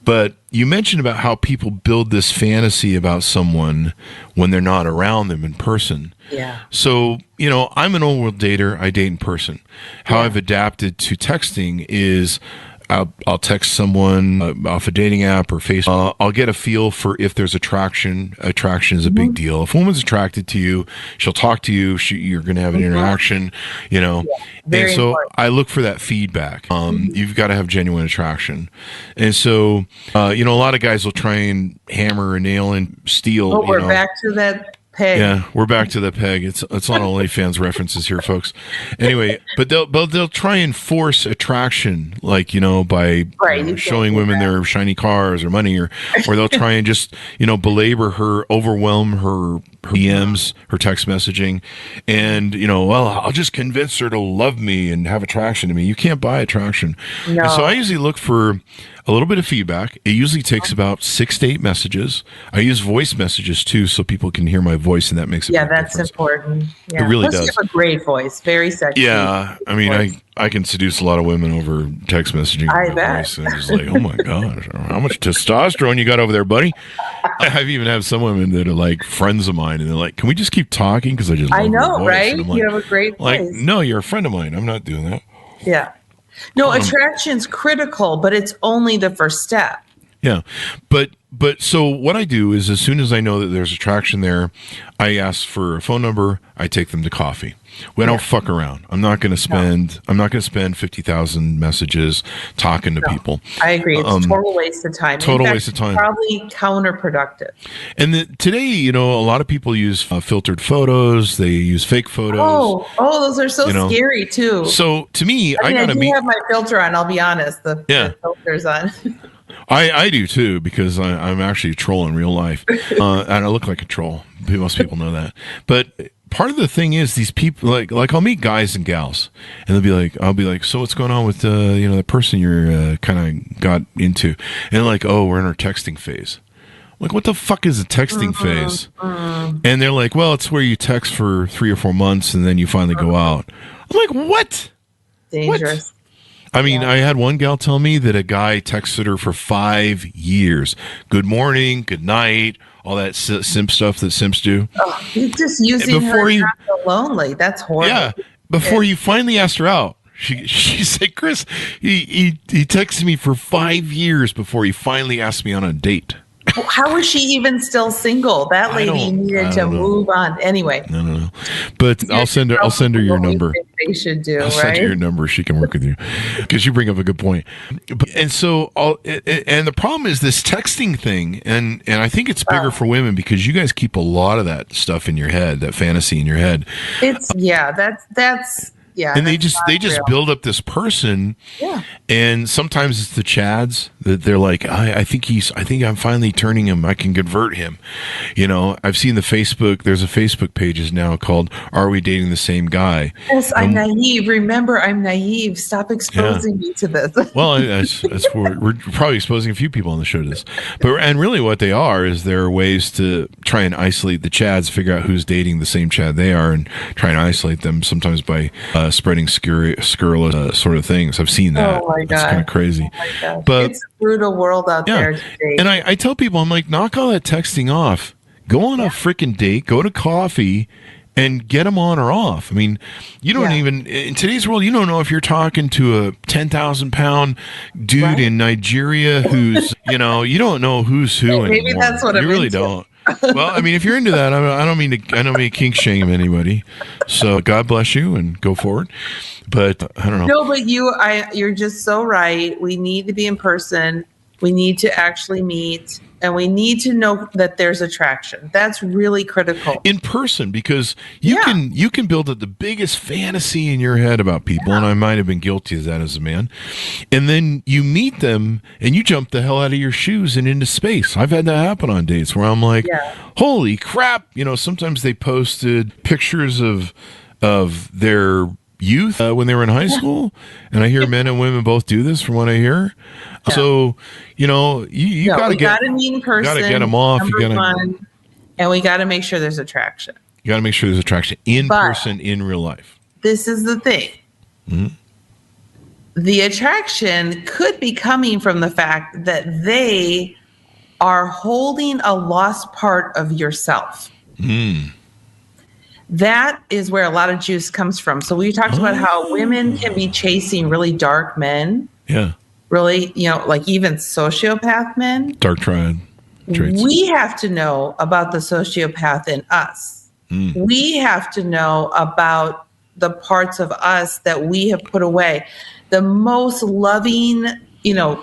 But you mentioned about how people build this fantasy about someone when they're not around them in person. Yeah. So, I'm an old world dater. I date in person. How I've adapted to texting is I'll text someone off a dating app or Facebook. I'll get a feel for if there's attraction. Attraction is a big deal. If a woman's attracted to you, she'll talk to you. You're going to have an interaction, Yeah, and so important. I look for that feedback. You've got to have genuine attraction. And so, a lot of guys will try and hammer a nail and steel. Oh, we're back to that peg. Yeah, we're back to the peg. It's on OnlyFans references here, folks. Anyway, but they'll try and force attraction, like by showing women their shiny cars or money, or they'll try and just belabor her, overwhelm her DMs, her text messaging, and I'll just convince her to love me and have attraction to me. You can't buy attraction. No. And so I usually look for a little bit of feedback. It usually takes about 6 to 8 messages. I use voice messages too, so people can hear my voice, and that makes a big difference. Important. Yeah. It really does. You have a great voice, very sexy. Yeah, I mean, I can seduce a lot of women over text messaging. I bet. Voice, and just like, oh my gosh, how much testosterone you got over there, buddy? I've even had some women that are like friends of mine, and they're like, "Can we just keep talking?" Because I just love your voice. Right? Like, you have a great voice. Like, no, you're a friend of mine. I'm not doing that. Yeah. No, attraction's critical, but it's only the first step. Yeah. But so what I do is, as soon as I know that there's attraction there, I ask for a phone number. I take them to coffee. We don't fuck around. I'm not going to spend 50,000 messages talking to people. I agree. It's a total waste of time. Waste of time. Probably counterproductive. And today, a lot of people use filtered photos. They use fake photos. Oh, those are so scary too. So to me, I have my filter on. I'll be honest. The filter's on. I do too, because I'm actually a troll in real life, and I look like a troll. Most people know that. But part of the thing is, these people like I'll meet guys and gals, and I'll be like, so what's going on with the person you're kind of got into, and they're like, oh, we're in our texting phase. I'm like, what the fuck is a texting phase? And they're like, well, it's where you text for 3 or 4 months and then you finally go out. I'm like, what? Dangerous. What? I mean, I had one gal tell me that a guy texted her for 5 years. Good morning, good night, all that simp stuff that simps do. Oh, he's just using her not so lonely. That's horrible. Yeah, before you finally asked her out, she said, Chris, he texted me for 5 years before he finally asked me on a date. How was she even still single? That lady needed to move on. Anyway. No. But I'll send her your number. They should do, I'll send her your number. She can work with you because you bring up a good point. And so, and the problem is this texting thing, and I think it's bigger for women because you guys keep a lot of that stuff in your head, that fantasy in your head. It's that's. Yeah, and they just build up this person. Yeah. And sometimes it's the Chads that they're like, I think I'm finally turning him. I can convert him. You know, I've seen there's a Facebook page now called Are We Dating the Same Guy? Yes, I'm naive. Remember, I'm naive. Stop exposing me to this. Well, we're probably exposing a few people on the show to this. And really what they are is there are ways to try and isolate the Chads, figure out who's dating the same Chad they are, and try and isolate them sometimes by spreading scurrilous sort of things. I've seen that. Oh my God. It's kind of crazy. Oh but it's a brutal world out there today. And I tell people, I'm like, knock all that texting off. Go on a freaking date. Go to coffee and get them on or off. I mean, you don't even, in today's world, you don't know if you're talking to a 10,000-pound dude in Nigeria who's, you don't know who's who anymore. Maybe that's what you really don't. Well, I mean, if you're into that, I don't mean to kink shame anybody. So God bless you and go forward. But I don't know. No, but you're just so right. We need to be in person. We need to actually meet, and we need to know that there's attraction. That's really critical. In person, because you can build up the biggest fantasy in your head about people, and I might have been guilty of that as a man. And then you meet them, and you jump the hell out of your shoes and into space. I've had that happen on dates where I'm like, holy crap. Sometimes they posted pictures of their youth when they were in high school, and I hear men and women both do this from what I hear. So you gotta meet in person. Gotta get them off. And we gotta make sure there's attraction. You gotta make sure there's attraction in person in real life. This is the thing. Mm-hmm. The attraction could be coming from the fact that they are holding a lost part of yourself. That is where a lot of juice comes from. So we talked about how women can be chasing really dark men. Yeah. Really, like even sociopath men. Dark triad traits. We have to know about the sociopath in us. We have to know about the parts of us that we have put away. The most loving,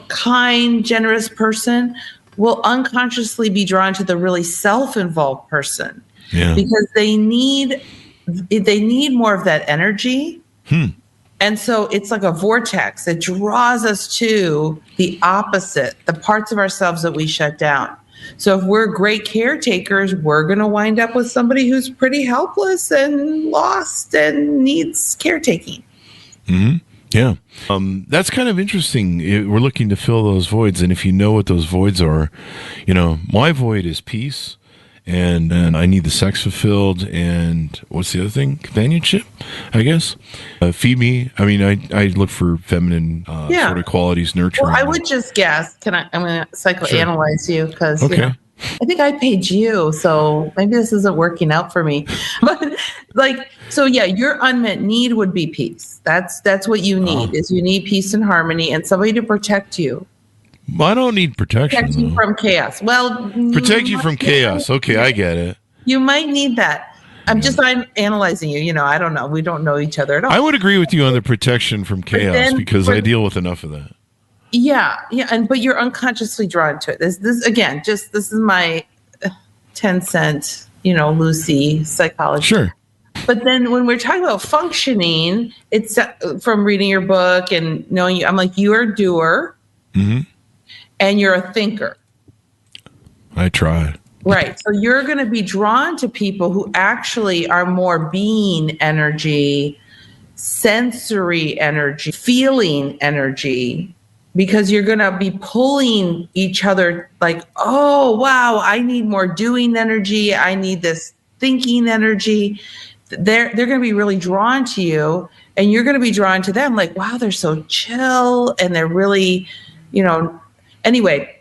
kind, generous person will unconsciously be drawn to the really self-involved person. Yeah. Because they need more of that energy. And so it's like a vortex. It draws us to the opposite, the parts of ourselves that we shut down. So if we're great caretakers, we're going to wind up with somebody who's pretty helpless and lost and needs caretaking. Mm-hmm. Yeah. That's kind of interesting. We're looking to fill those voids. And if you know what those voids are, my void is peace. And I need the sex fulfilled, and what's the other thing? Companionship, I guess. Feed me. I mean, I look for feminine sort of qualities, nurturing. Well, I would just guess. I'm going to psychoanalyze you because I think I paid you, so maybe this isn't working out for me. But your unmet need would be peace. That's what you need. Is you need peace and harmony, and somebody to protect you. Well, I don't need protection. Protect you from chaos. Well, protect you from chaos. Okay, I get it. You might need that. I'm analyzing you. I don't know. We don't know each other at all. I would agree with you on the protection from chaos because I deal with enough of that. Yeah, but you're unconsciously drawn to it. This is my 10-cent, Lucy psychology. Sure. But then when we're talking about functioning, it's from reading your book and knowing you. I'm like, you're a doer. Mm-hmm. And you're a thinker. I try. Right. So you're going to be drawn to people who actually are more being energy, sensory energy, feeling energy, because you're going to be pulling each other like, oh, wow, I need more doing energy. I need this thinking energy. They're going to be really drawn to you, and you're going to be drawn to them like, wow, they're so chill, and they're really, anyway,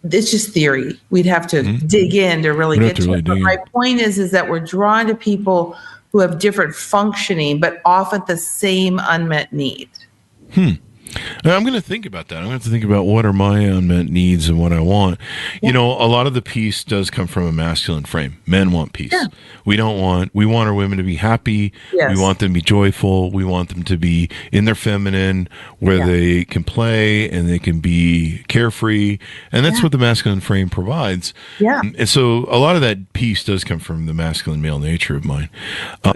it's just theory. We'd have to dig in to really get to it. But my point is that we're drawn to people who have different functioning, but often the same unmet need. Now, I'm going to think about that. I'm going to have to think about what are my unmet needs and what I want. Yeah. You know, a lot of the peace does come from a masculine frame. Men want peace. Yeah. We want our women to be happy. Yes. We want them to be joyful. We want them to be in their feminine where they can play and they can be carefree. And that's what the masculine frame provides. Yeah. And so a lot of that peace does come from the masculine male nature of mine.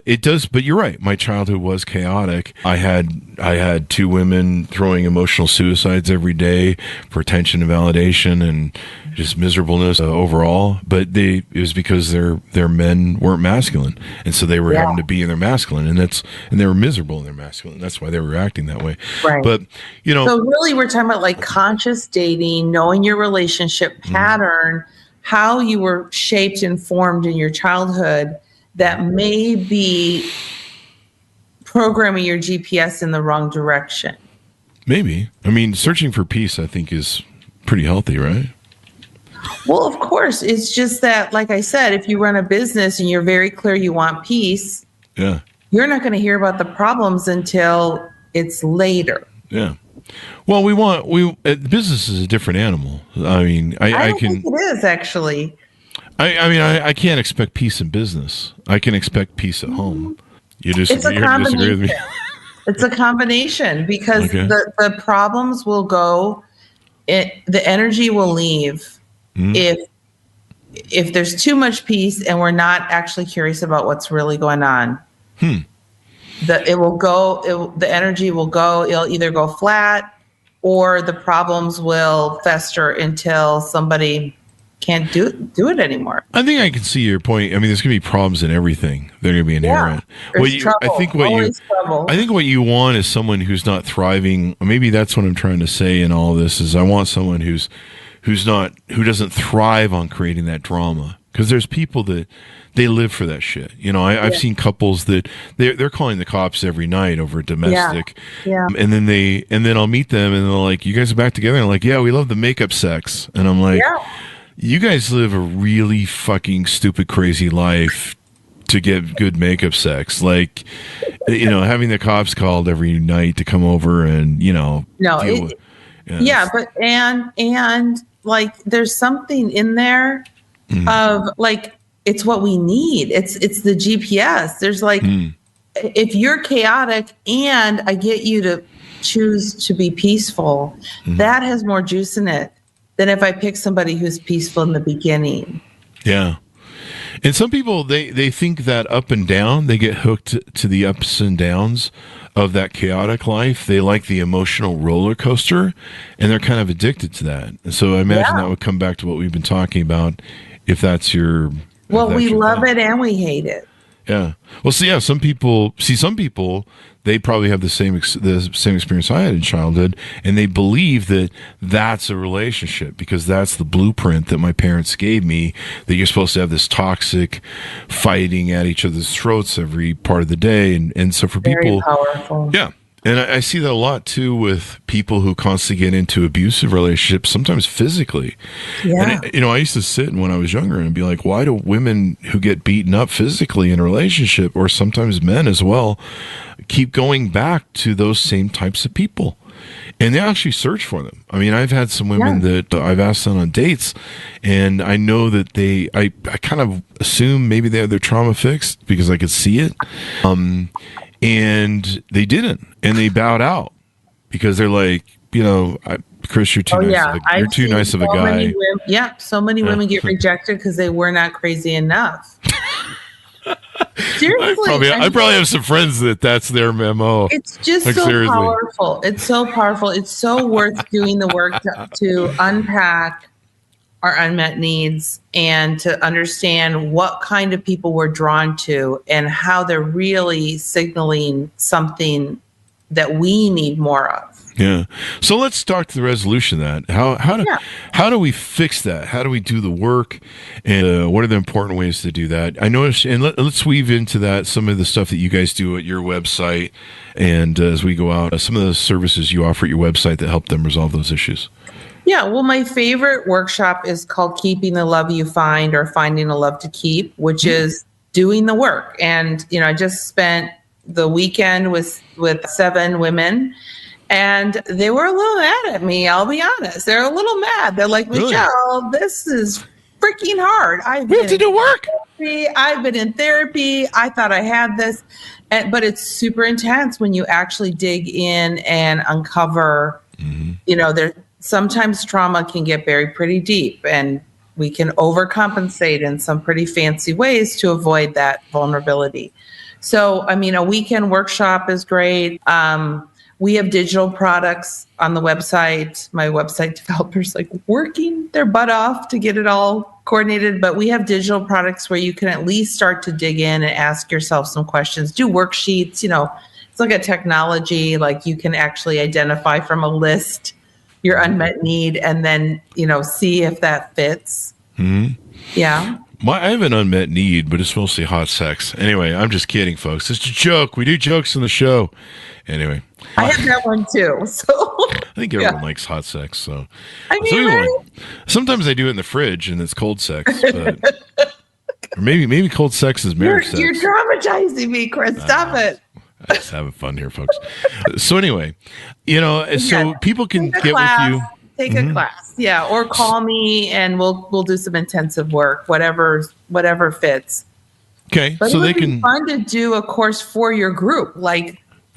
It does, but you're right. My childhood was chaotic. I had two women throwing emotional suicides every day for attention and validation and just miserableness overall. But it was because their men weren't masculine, and so they were having to be in their masculine, and they were miserable in their masculine. That's why they were acting that way. Right. But so really, we're talking about like conscious dating, knowing your relationship pattern, how you were shaped and formed in your childhood that may be programming your GPS in the wrong direction. Maybe. I mean, searching for peace, I think, is pretty healthy, right? Well, of course. It's just that, like I said, if you run a business and you're very clear you want peace, you're not going to hear about the problems until it's later. Yeah. Well, business is a different animal. I mean, I think it is, actually. I can't expect peace in business. I can expect peace at home. You disagree with me? It's a combination because the problems will go, the energy will leave if there's too much peace and we're not actually curious about what's really going on. The energy will go, it'll either go flat or the problems will fester until somebody can't do it anymore. I think I can see your point. I mean, there's going to be problems in everything. They're going to be inherent. I think what you want is someone who's not thriving. Maybe that's what I'm trying to say in all this is I want someone who doesn't thrive on creating that drama. Because there's people that they live for that shit. You know, I've seen couples that they're calling the cops every night over domestic. Yeah. And then I'll meet them and they're like, "You guys are back together?" And I'm like, "Yeah, we love the makeup sex." And I'm like, you guys live a really fucking stupid, crazy life to get good makeup sex. Like, having the cops called every night to come over and, but like, there's something in there of like, it's what we need. It's the GPS. There's like, if you're chaotic and I get you to choose to be peaceful, that has more juice in it than if I pick somebody who's peaceful in the beginning. Yeah. And some people, they think that up and down, they get hooked to the ups and downs of that chaotic life. They like the emotional roller coaster, and they're kind of addicted to that. And so I imagine that would come back to what we've been talking about, if that's your... Well, we love it and we hate it. Yeah. Well, some people, they probably have the same experience I had in childhood, and they believe that that's a relationship because that's the blueprint that my parents gave me, that you're supposed to have this toxic fighting at each other's throats every part of the day. And so for people... Very powerful. Yeah. And I see that a lot, too, with people who constantly get into abusive relationships, sometimes physically. Yeah. And, I used to sit when I was younger and be like, why do women who get beaten up physically in a relationship, or sometimes men as well, keep going back to those same types of people? And they actually search for them. I mean, I've had some women that I've asked them on dates, and I know that I kind of assume maybe they have their trauma fixed because I could see it. And they didn't, and they bowed out because they're like, Chris, you're too nice of a guy. So many women get rejected because they were not crazy enough. Seriously, I probably have some friends that's their MO. It's just powerful. It's so powerful. It's so worth doing the work to unpack our unmet needs and to understand what kind of people we're drawn to and how they're really signaling something that we need more of. Yeah. So let's start the resolution of that. How do we fix that? How do we do the work? And what are the important ways to do that? I noticed, and let's weave into that some of the stuff that you guys do at your website. And as we go out, some of the services you offer at your website that help them resolve those issues. Yeah, well, my favorite workshop is called Keeping the Love You Find, or Finding a Love to Keep, which is doing the work. And, I just spent the weekend with 7 women, and they were a little mad at me. I'll be honest. They're a little mad. They're like, Michelle, this is freaking hard. We have to do work. I've been in therapy. I thought I had this. But it's super intense when you actually dig in and uncover, sometimes trauma can get buried pretty deep, and we can overcompensate in some pretty fancy ways to avoid that vulnerability. So, a weekend workshop is great. We have digital products on the website. My website developers working their butt off to get it all coordinated, but we have digital products where you can at least start to dig in and ask yourself some questions, do worksheets. It's like a technology, you can actually identify from a list your unmet need and then, see if that fits. Mm-hmm. Yeah. I have an unmet need, but it's mostly hot sex. Anyway, I'm just kidding, folks. It's a joke. We do jokes on the show. Anyway. I have that one too. So I think everyone likes hot sex. So right? Sometimes I do it in the fridge and it's cold sex. But, or maybe cold sex is marriage sex. You're traumatizing me, Chris. Stop it. I'm just having fun here, folks. So anyway, so people can get class, with you. Take a class. Yeah. Or call me and we'll do some intensive work, whatever fits. Okay. But so it would they be can fun to do a course for your group, do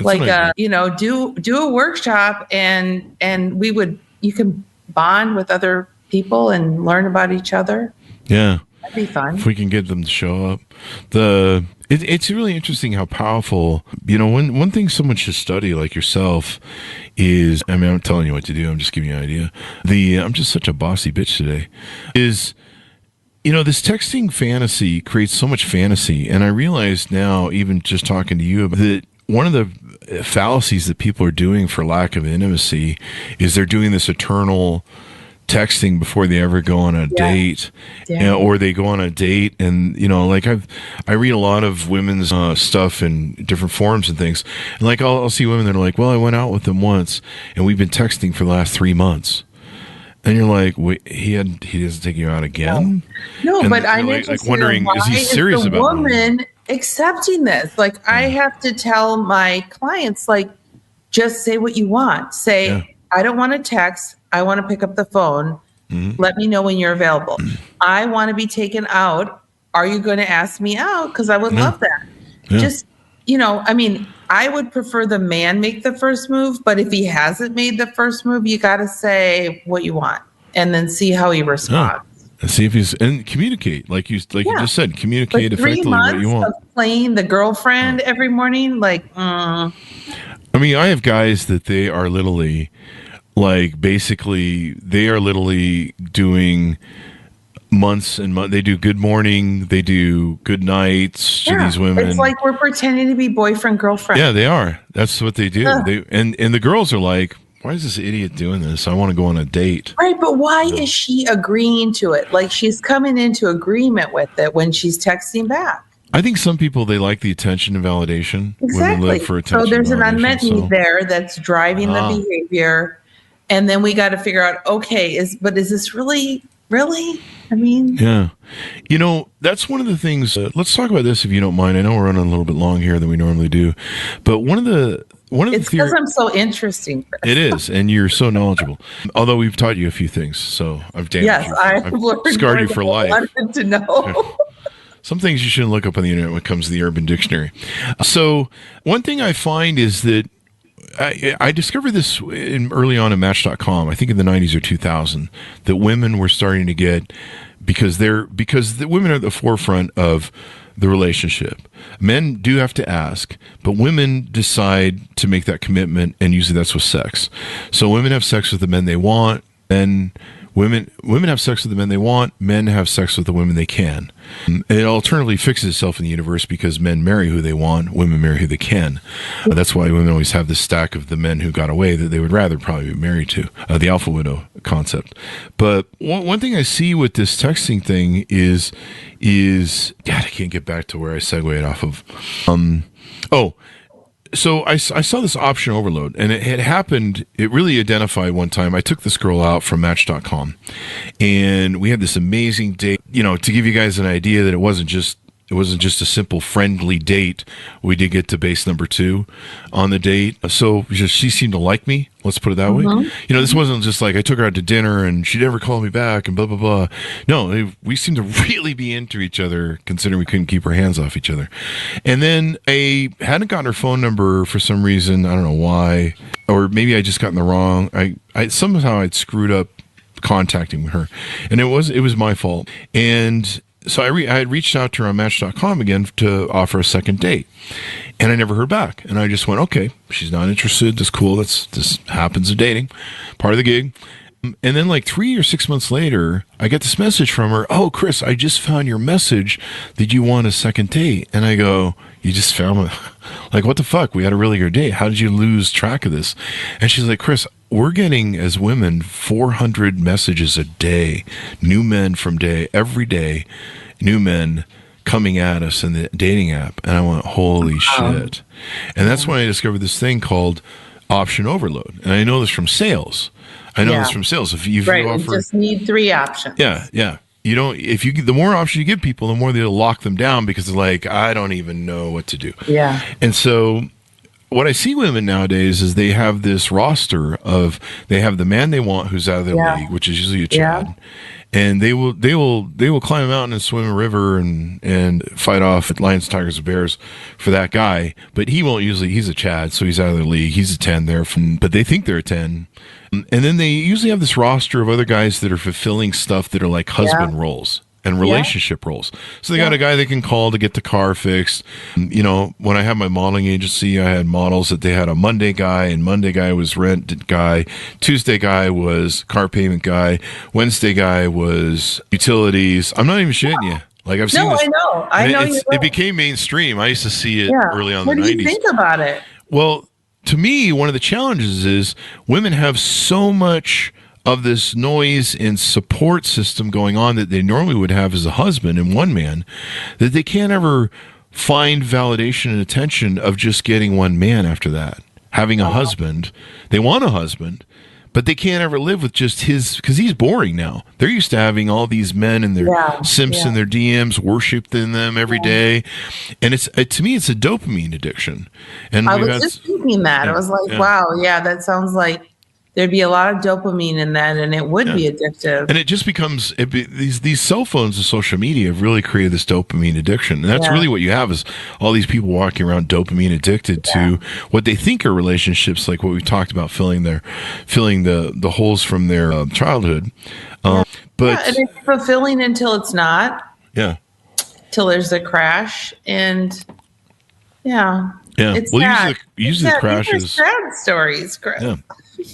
a workshop and you can bond with other people and learn about each other. Yeah. That'd be fun. If we can get them to show up. It's really interesting how powerful, one thing someone should study like yourself is, I'm not telling you what to do, I'm just giving you an idea. I'm just such a bossy bitch today, is, this texting fantasy creates so much fantasy. And I realize now, even just talking to you, that one of the fallacies that people are doing for lack of intimacy is they're doing this eternal texting before they ever go on a date, or they go on a date and I read a lot of women's stuff in different forums and things, and I'll see women that are like, well, I went out with them once and we've been texting for the last 3 months, and you're like, wait, he doesn't take you out again? No, but I'm wondering, is he serious about the woman accepting this? I have to tell my clients, just say what you want. Say, I don't want to text. I want to pick up the phone. Mm-hmm. Let me know when you're available. I want to be taken out. Are you going to ask me out? Because I would love that. Yeah. Just, I would prefer the man make the first move, but if he hasn't made the first move, you got to say what you want and then see how he responds. And see if and communicate, like you just said, communicate effectively what you want. Of playing the girlfriend every morning, I have guys that they are literally, they are literally doing months and months. They do good morning, they do good nights to these women. It's like we're pretending to be boyfriend, girlfriend. Yeah, they are. That's what they do. And the girls are like, why is this idiot doing this? I want to go on a date. Right, but why is she agreeing to it? She's coming into agreement with it when she's texting back. I think some people, they like the attention and validation. Exactly. Women live for attention. So there's an unmet need there that's driving the behavior. And then we got to figure out, is this really? Yeah. That's one of the things. Let's talk about this if you don't mind. I know we're running a little bit long here than we normally do. But it's because I'm so interesting, Chris. It is, and you're so knowledgeable. Although we've taught you a few things, so I've damaged you. I've scarred you for life. I wanted to know. Some things you shouldn't look up on the internet when it comes to the Urban Dictionary. So one thing I find is that I discovered this early on in Match.com, I think in the 90s or 2000, that women were starting to get, because the women are at the forefront of the relationship. Men do have to ask, but women decide to make that commitment, and usually that's with sex. So women have sex with the men they want, and women have sex with the men they want, men have sex with the women they can. It alternatively fixes itself in the universe because men marry who they want, women marry who they can. That's why women always have this stack of the men who got away that they would rather probably be married to, the alpha widow concept. But one thing I see with this texting thing is God, I can't get back to where I segued it off of. So I saw this option overload, and it had happened. It really identified one time. I took this girl out from Match.com, and we had this amazing date. To give you guys an idea that it wasn't just It wasn't just a simple friendly date. We did get to base number 2 on the date. So she seemed to like me. Let's put it that way. This wasn't just like I took her out to dinner and she never called me back and blah, blah, blah. No, we seemed to really be into each other, considering we couldn't keep our hands off each other. And then I hadn't gotten her phone number for some reason. I don't know why. Or maybe I just gotten the wrong. Somehow I'd screwed up contacting her. And it was my fault. And so I had reached out to her on Match.com again to offer a second date, and I never heard back. And I just went, okay, she's not interested. That's cool. This happens in dating, part of the gig. And then like 3 or 6 months later, I get this message from her. Oh, Chris, I just found your message. Did you want a second date? And I go, you just found me? Like, what the fuck? We had a really good date. How did you lose track of this? And she's like, Chris, we're getting, as women, 400 messages a day. New men every day, new men coming at us in the dating app. And I went, holy shit. And that's when I discovered this thing called option overload. And I know this from sales. This from sales. If you offer, you just need 3 options. Yeah. You don't. The more options you give people, the more they'll lock them down because they're like, I don't even know what to do. Yeah. And so, what I see women nowadays is they have this roster of they have the man they want who's out of their league, which is usually a Chad, and they will climb a mountain and swim a river and fight off lions, tigers, and bears for that guy. But he won't usually. He's a Chad, so he's out of their league. He's a 10 there, but they think they're a 10. And then they usually have this roster of other guys that are fulfilling stuff that are like husband roles and relationship roles. So they got a guy they can call to get the car fixed. When I had my modeling agency, I had models that they had a Monday guy, and Monday guy was rent guy. Tuesday guy was car payment guy. Wednesday guy was utilities. I'm not even shitting you. Like I've seen this. I know. It became mainstream. I used to see it early on in the 90s. What do you think about it? Well, to me, one of the challenges is women have so much of this noise and support system going on that they normally would have as a husband and one man, that they can't ever find validation and attention of just getting one man after that. Having a husband, they want a husband, but they can't ever live with just his, because he's boring now. They're used to having all these men and their simps and their DMs worshipped in them every day. And to me, it's a dopamine addiction. And I was just thinking that. I was like, wow, that sounds like there'd be a lot of dopamine in that, and it would be addictive. And it just becomes these cell phones and social media have really created this dopamine addiction, and that's really what you have is all these people walking around dopamine addicted to what they think are relationships, like what we talked about, filling the holes from their childhood. But and it's fulfilling until it's not. Yeah. Till there's a crash, and it's well, sad. usually the crashes. These are sad stories, Chris. Yeah.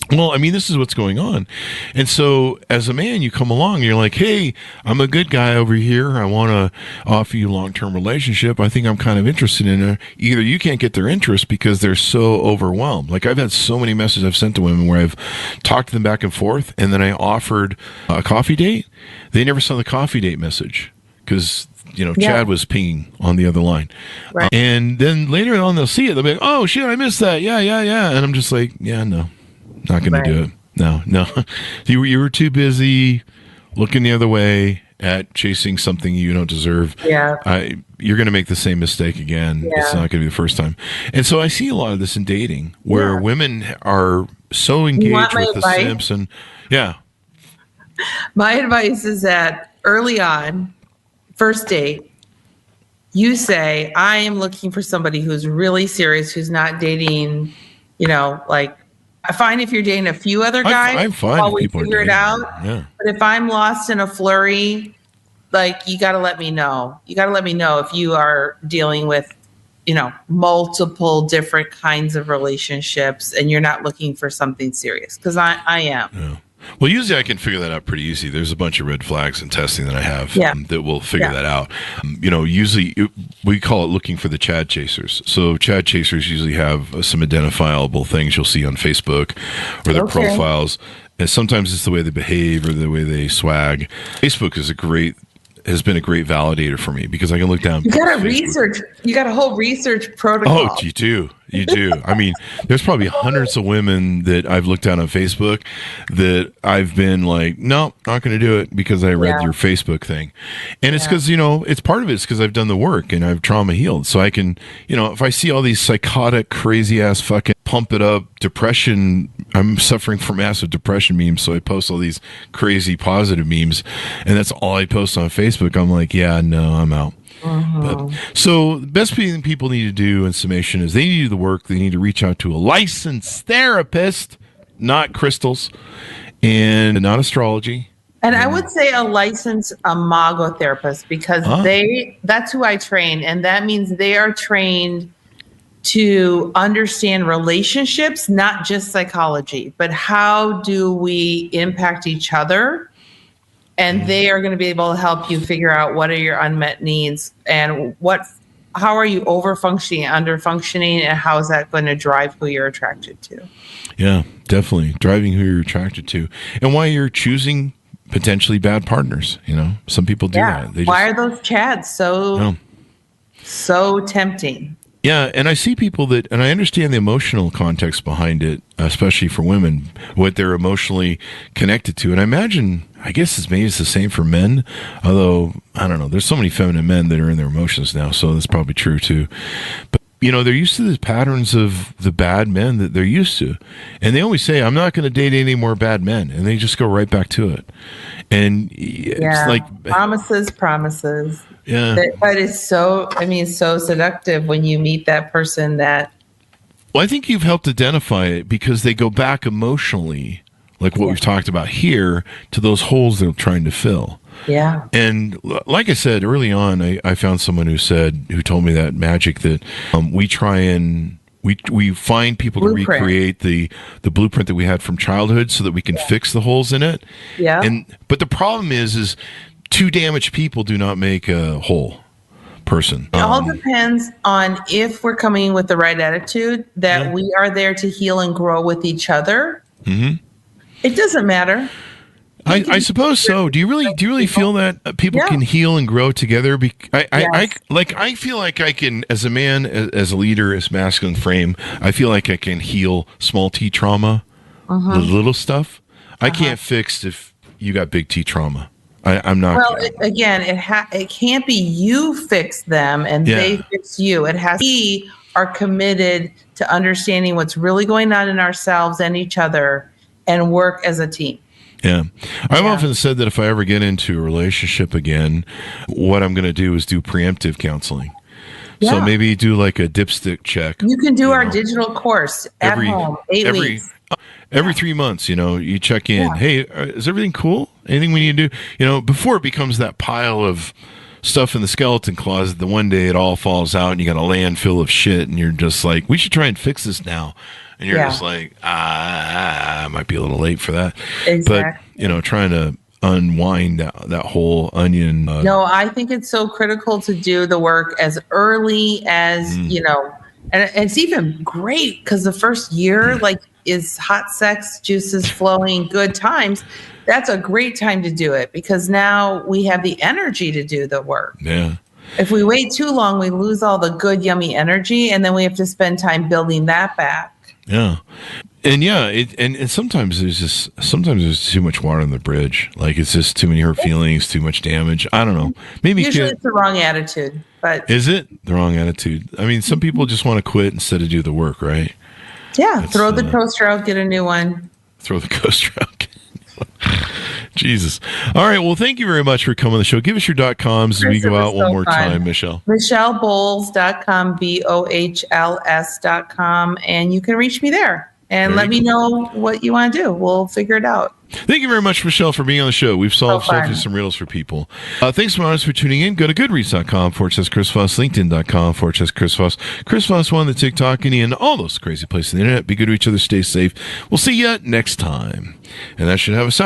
Well, I mean, this is what's going on. And so as a man, you come along and you're like, hey, I'm a good guy over here. I want to offer you a long-term relationship. I think I'm kind of interested in it. Either you can't get their interest because they're so overwhelmed. Like I've had so many messages I've sent to women where I've talked to them back and forth, and then I offered a coffee date. They never saw the coffee date message because Chad was pinging on the other line. Right. And then later on, they'll see it. They'll be like, oh, shit, I missed that. Yeah. And I'm just like, no. Not going to do it. No. You were too busy looking the other way at chasing something you don't deserve. Yeah. You're going to make the same mistake again. Yeah. It's not going to be the first time. And so I see a lot of this in dating where women are so engaged with the simps and My advice is that early on, first date, you say, I am looking for somebody who's really serious, who's not dating, I find if you're dating a few other guys, I'm fine while we people figure it out. Yeah. But if I'm lost in a flurry, you got to let me know. You got to let me know if you are dealing with, multiple different kinds of relationships and you're not looking for something serious. Because I am. Yeah. Well, usually I can figure that out pretty easy. There's a bunch of red flags and testing that I have that will figure that out. Usually we call it looking for the Chad chasers. So Chad chasers usually have some identifiable things you'll see on Facebook or their profiles. And sometimes it's the way they behave or the way they swag. Facebook is a great has been a great validator for me because I can look down. You got to research. You got a whole research protocol. Oh, you do. You do. I mean, there's probably hundreds of women that I've looked at on Facebook that I've been like, no, not going to do it because I read your Facebook thing. And it's because, it's part of it is because I've done the work and I've trauma healed. So I can, if I see all these psychotic, crazy ass fucking pump it up depression, I'm suffering from massive depression memes. So I post all these crazy positive memes and that's all I post on Facebook. I'm like, yeah, no, I'm out. But, so the best thing people need to do in summation is they need to do the work. They need to reach out to a licensed therapist, not crystals and not astrology. And I would say a licensed imago therapist because that's who I train. And that means they are trained to understand relationships, not just psychology, but how do we impact each other? And they are going to be able to help you figure out what are your unmet needs and how are you over-functioning, under-functioning, and how is that going to drive who you're attracted to? Yeah, definitely. Driving who you're attracted to. And why you're choosing potentially bad partners. Some people do that. Why are those chads so tempting? Yeah, and I see people and I understand the emotional context behind it, especially for women, what they're emotionally connected to. And I guess it's maybe the same for men, although, I don't know, there's so many feminine men that are in their emotions now, so that's probably true too. But, they're used to the patterns of the bad men that they're used to. And they always say, I'm not going to date any more bad men. And they just go right back to it. And it's like... Promises. Yeah. But it's so seductive when you meet that person that... Well, I think you've helped identify it because they go back emotionally, like what we've talked about here, to those holes they're trying to fill. Yeah. And like I said, early on, I found someone who told me that magic that we try and... We find people to recreate the blueprint that we had from childhood so that we can fix the holes in it. Yeah. But the problem is two damaged people do not make a whole person. It all depends on if we're coming with the right attitude, that we are there to heal and grow with each other. Mm-hmm. It doesn't matter. I suppose so. Do you really feel that people can heal and grow together? I feel like I can, as a man, as a leader, as masculine frame, I feel like I can heal small T trauma, the little stuff. I can't fix if you got big T trauma. I'm not. Well, it can't be you fix them and they fix you. It has we are committed to understanding what's really going on in ourselves and each other and work as a team. Yeah. I've often said that if I ever get into a relationship again, what I'm going to do is do preemptive counseling. Yeah. So maybe do like a dipstick check. You can do our digital course at home, 8 weeks. Every 3 months, you check in. Yeah. Hey, is everything cool? Anything we need to do? Before it becomes that pile of stuff in the skeleton closet, the one day it all falls out and you got a landfill of shit and you're just like, we should try and fix this now. And you're just like, I might be a little late for that. Exactly. But, trying to unwind that whole onion. No, I think it's so critical to do the work as early as, and it's even great because the first year, is hot sex, juices flowing, good times. That's a great time to do it because now we have the energy to do the work. Yeah. If we wait too long, we lose all the good, yummy energy, and then we have to spend time building that back. Yeah. And and sometimes there's too much water on the bridge. Like it's just too many hurt feelings, too much damage. I don't know. Maybe usually it's the wrong attitude, but is it the wrong attitude? I mean, some people just want to quit instead of do the work, right? Yeah. Throw the toaster out, get a new one. Throw the coaster out. Jesus. All right. Well, thank you very much for coming on the show. Give us your .coms as we go out one more time, Michelle. MichelleBohls.com, BOHLS.com, and you can reach me there. And let me know what you want to do. We'll figure it out. Thank you very much, Michelle, for being on the show. We've solved some riddles for people. Thanks for tuning in. Go to goodreads.com/Chris Voss, LinkedIn.com/Chris Voss, Chris Voss on the TikTok, and all those crazy places on the internet. Be good to each other. Stay safe. We'll see you next time. And that should have us out.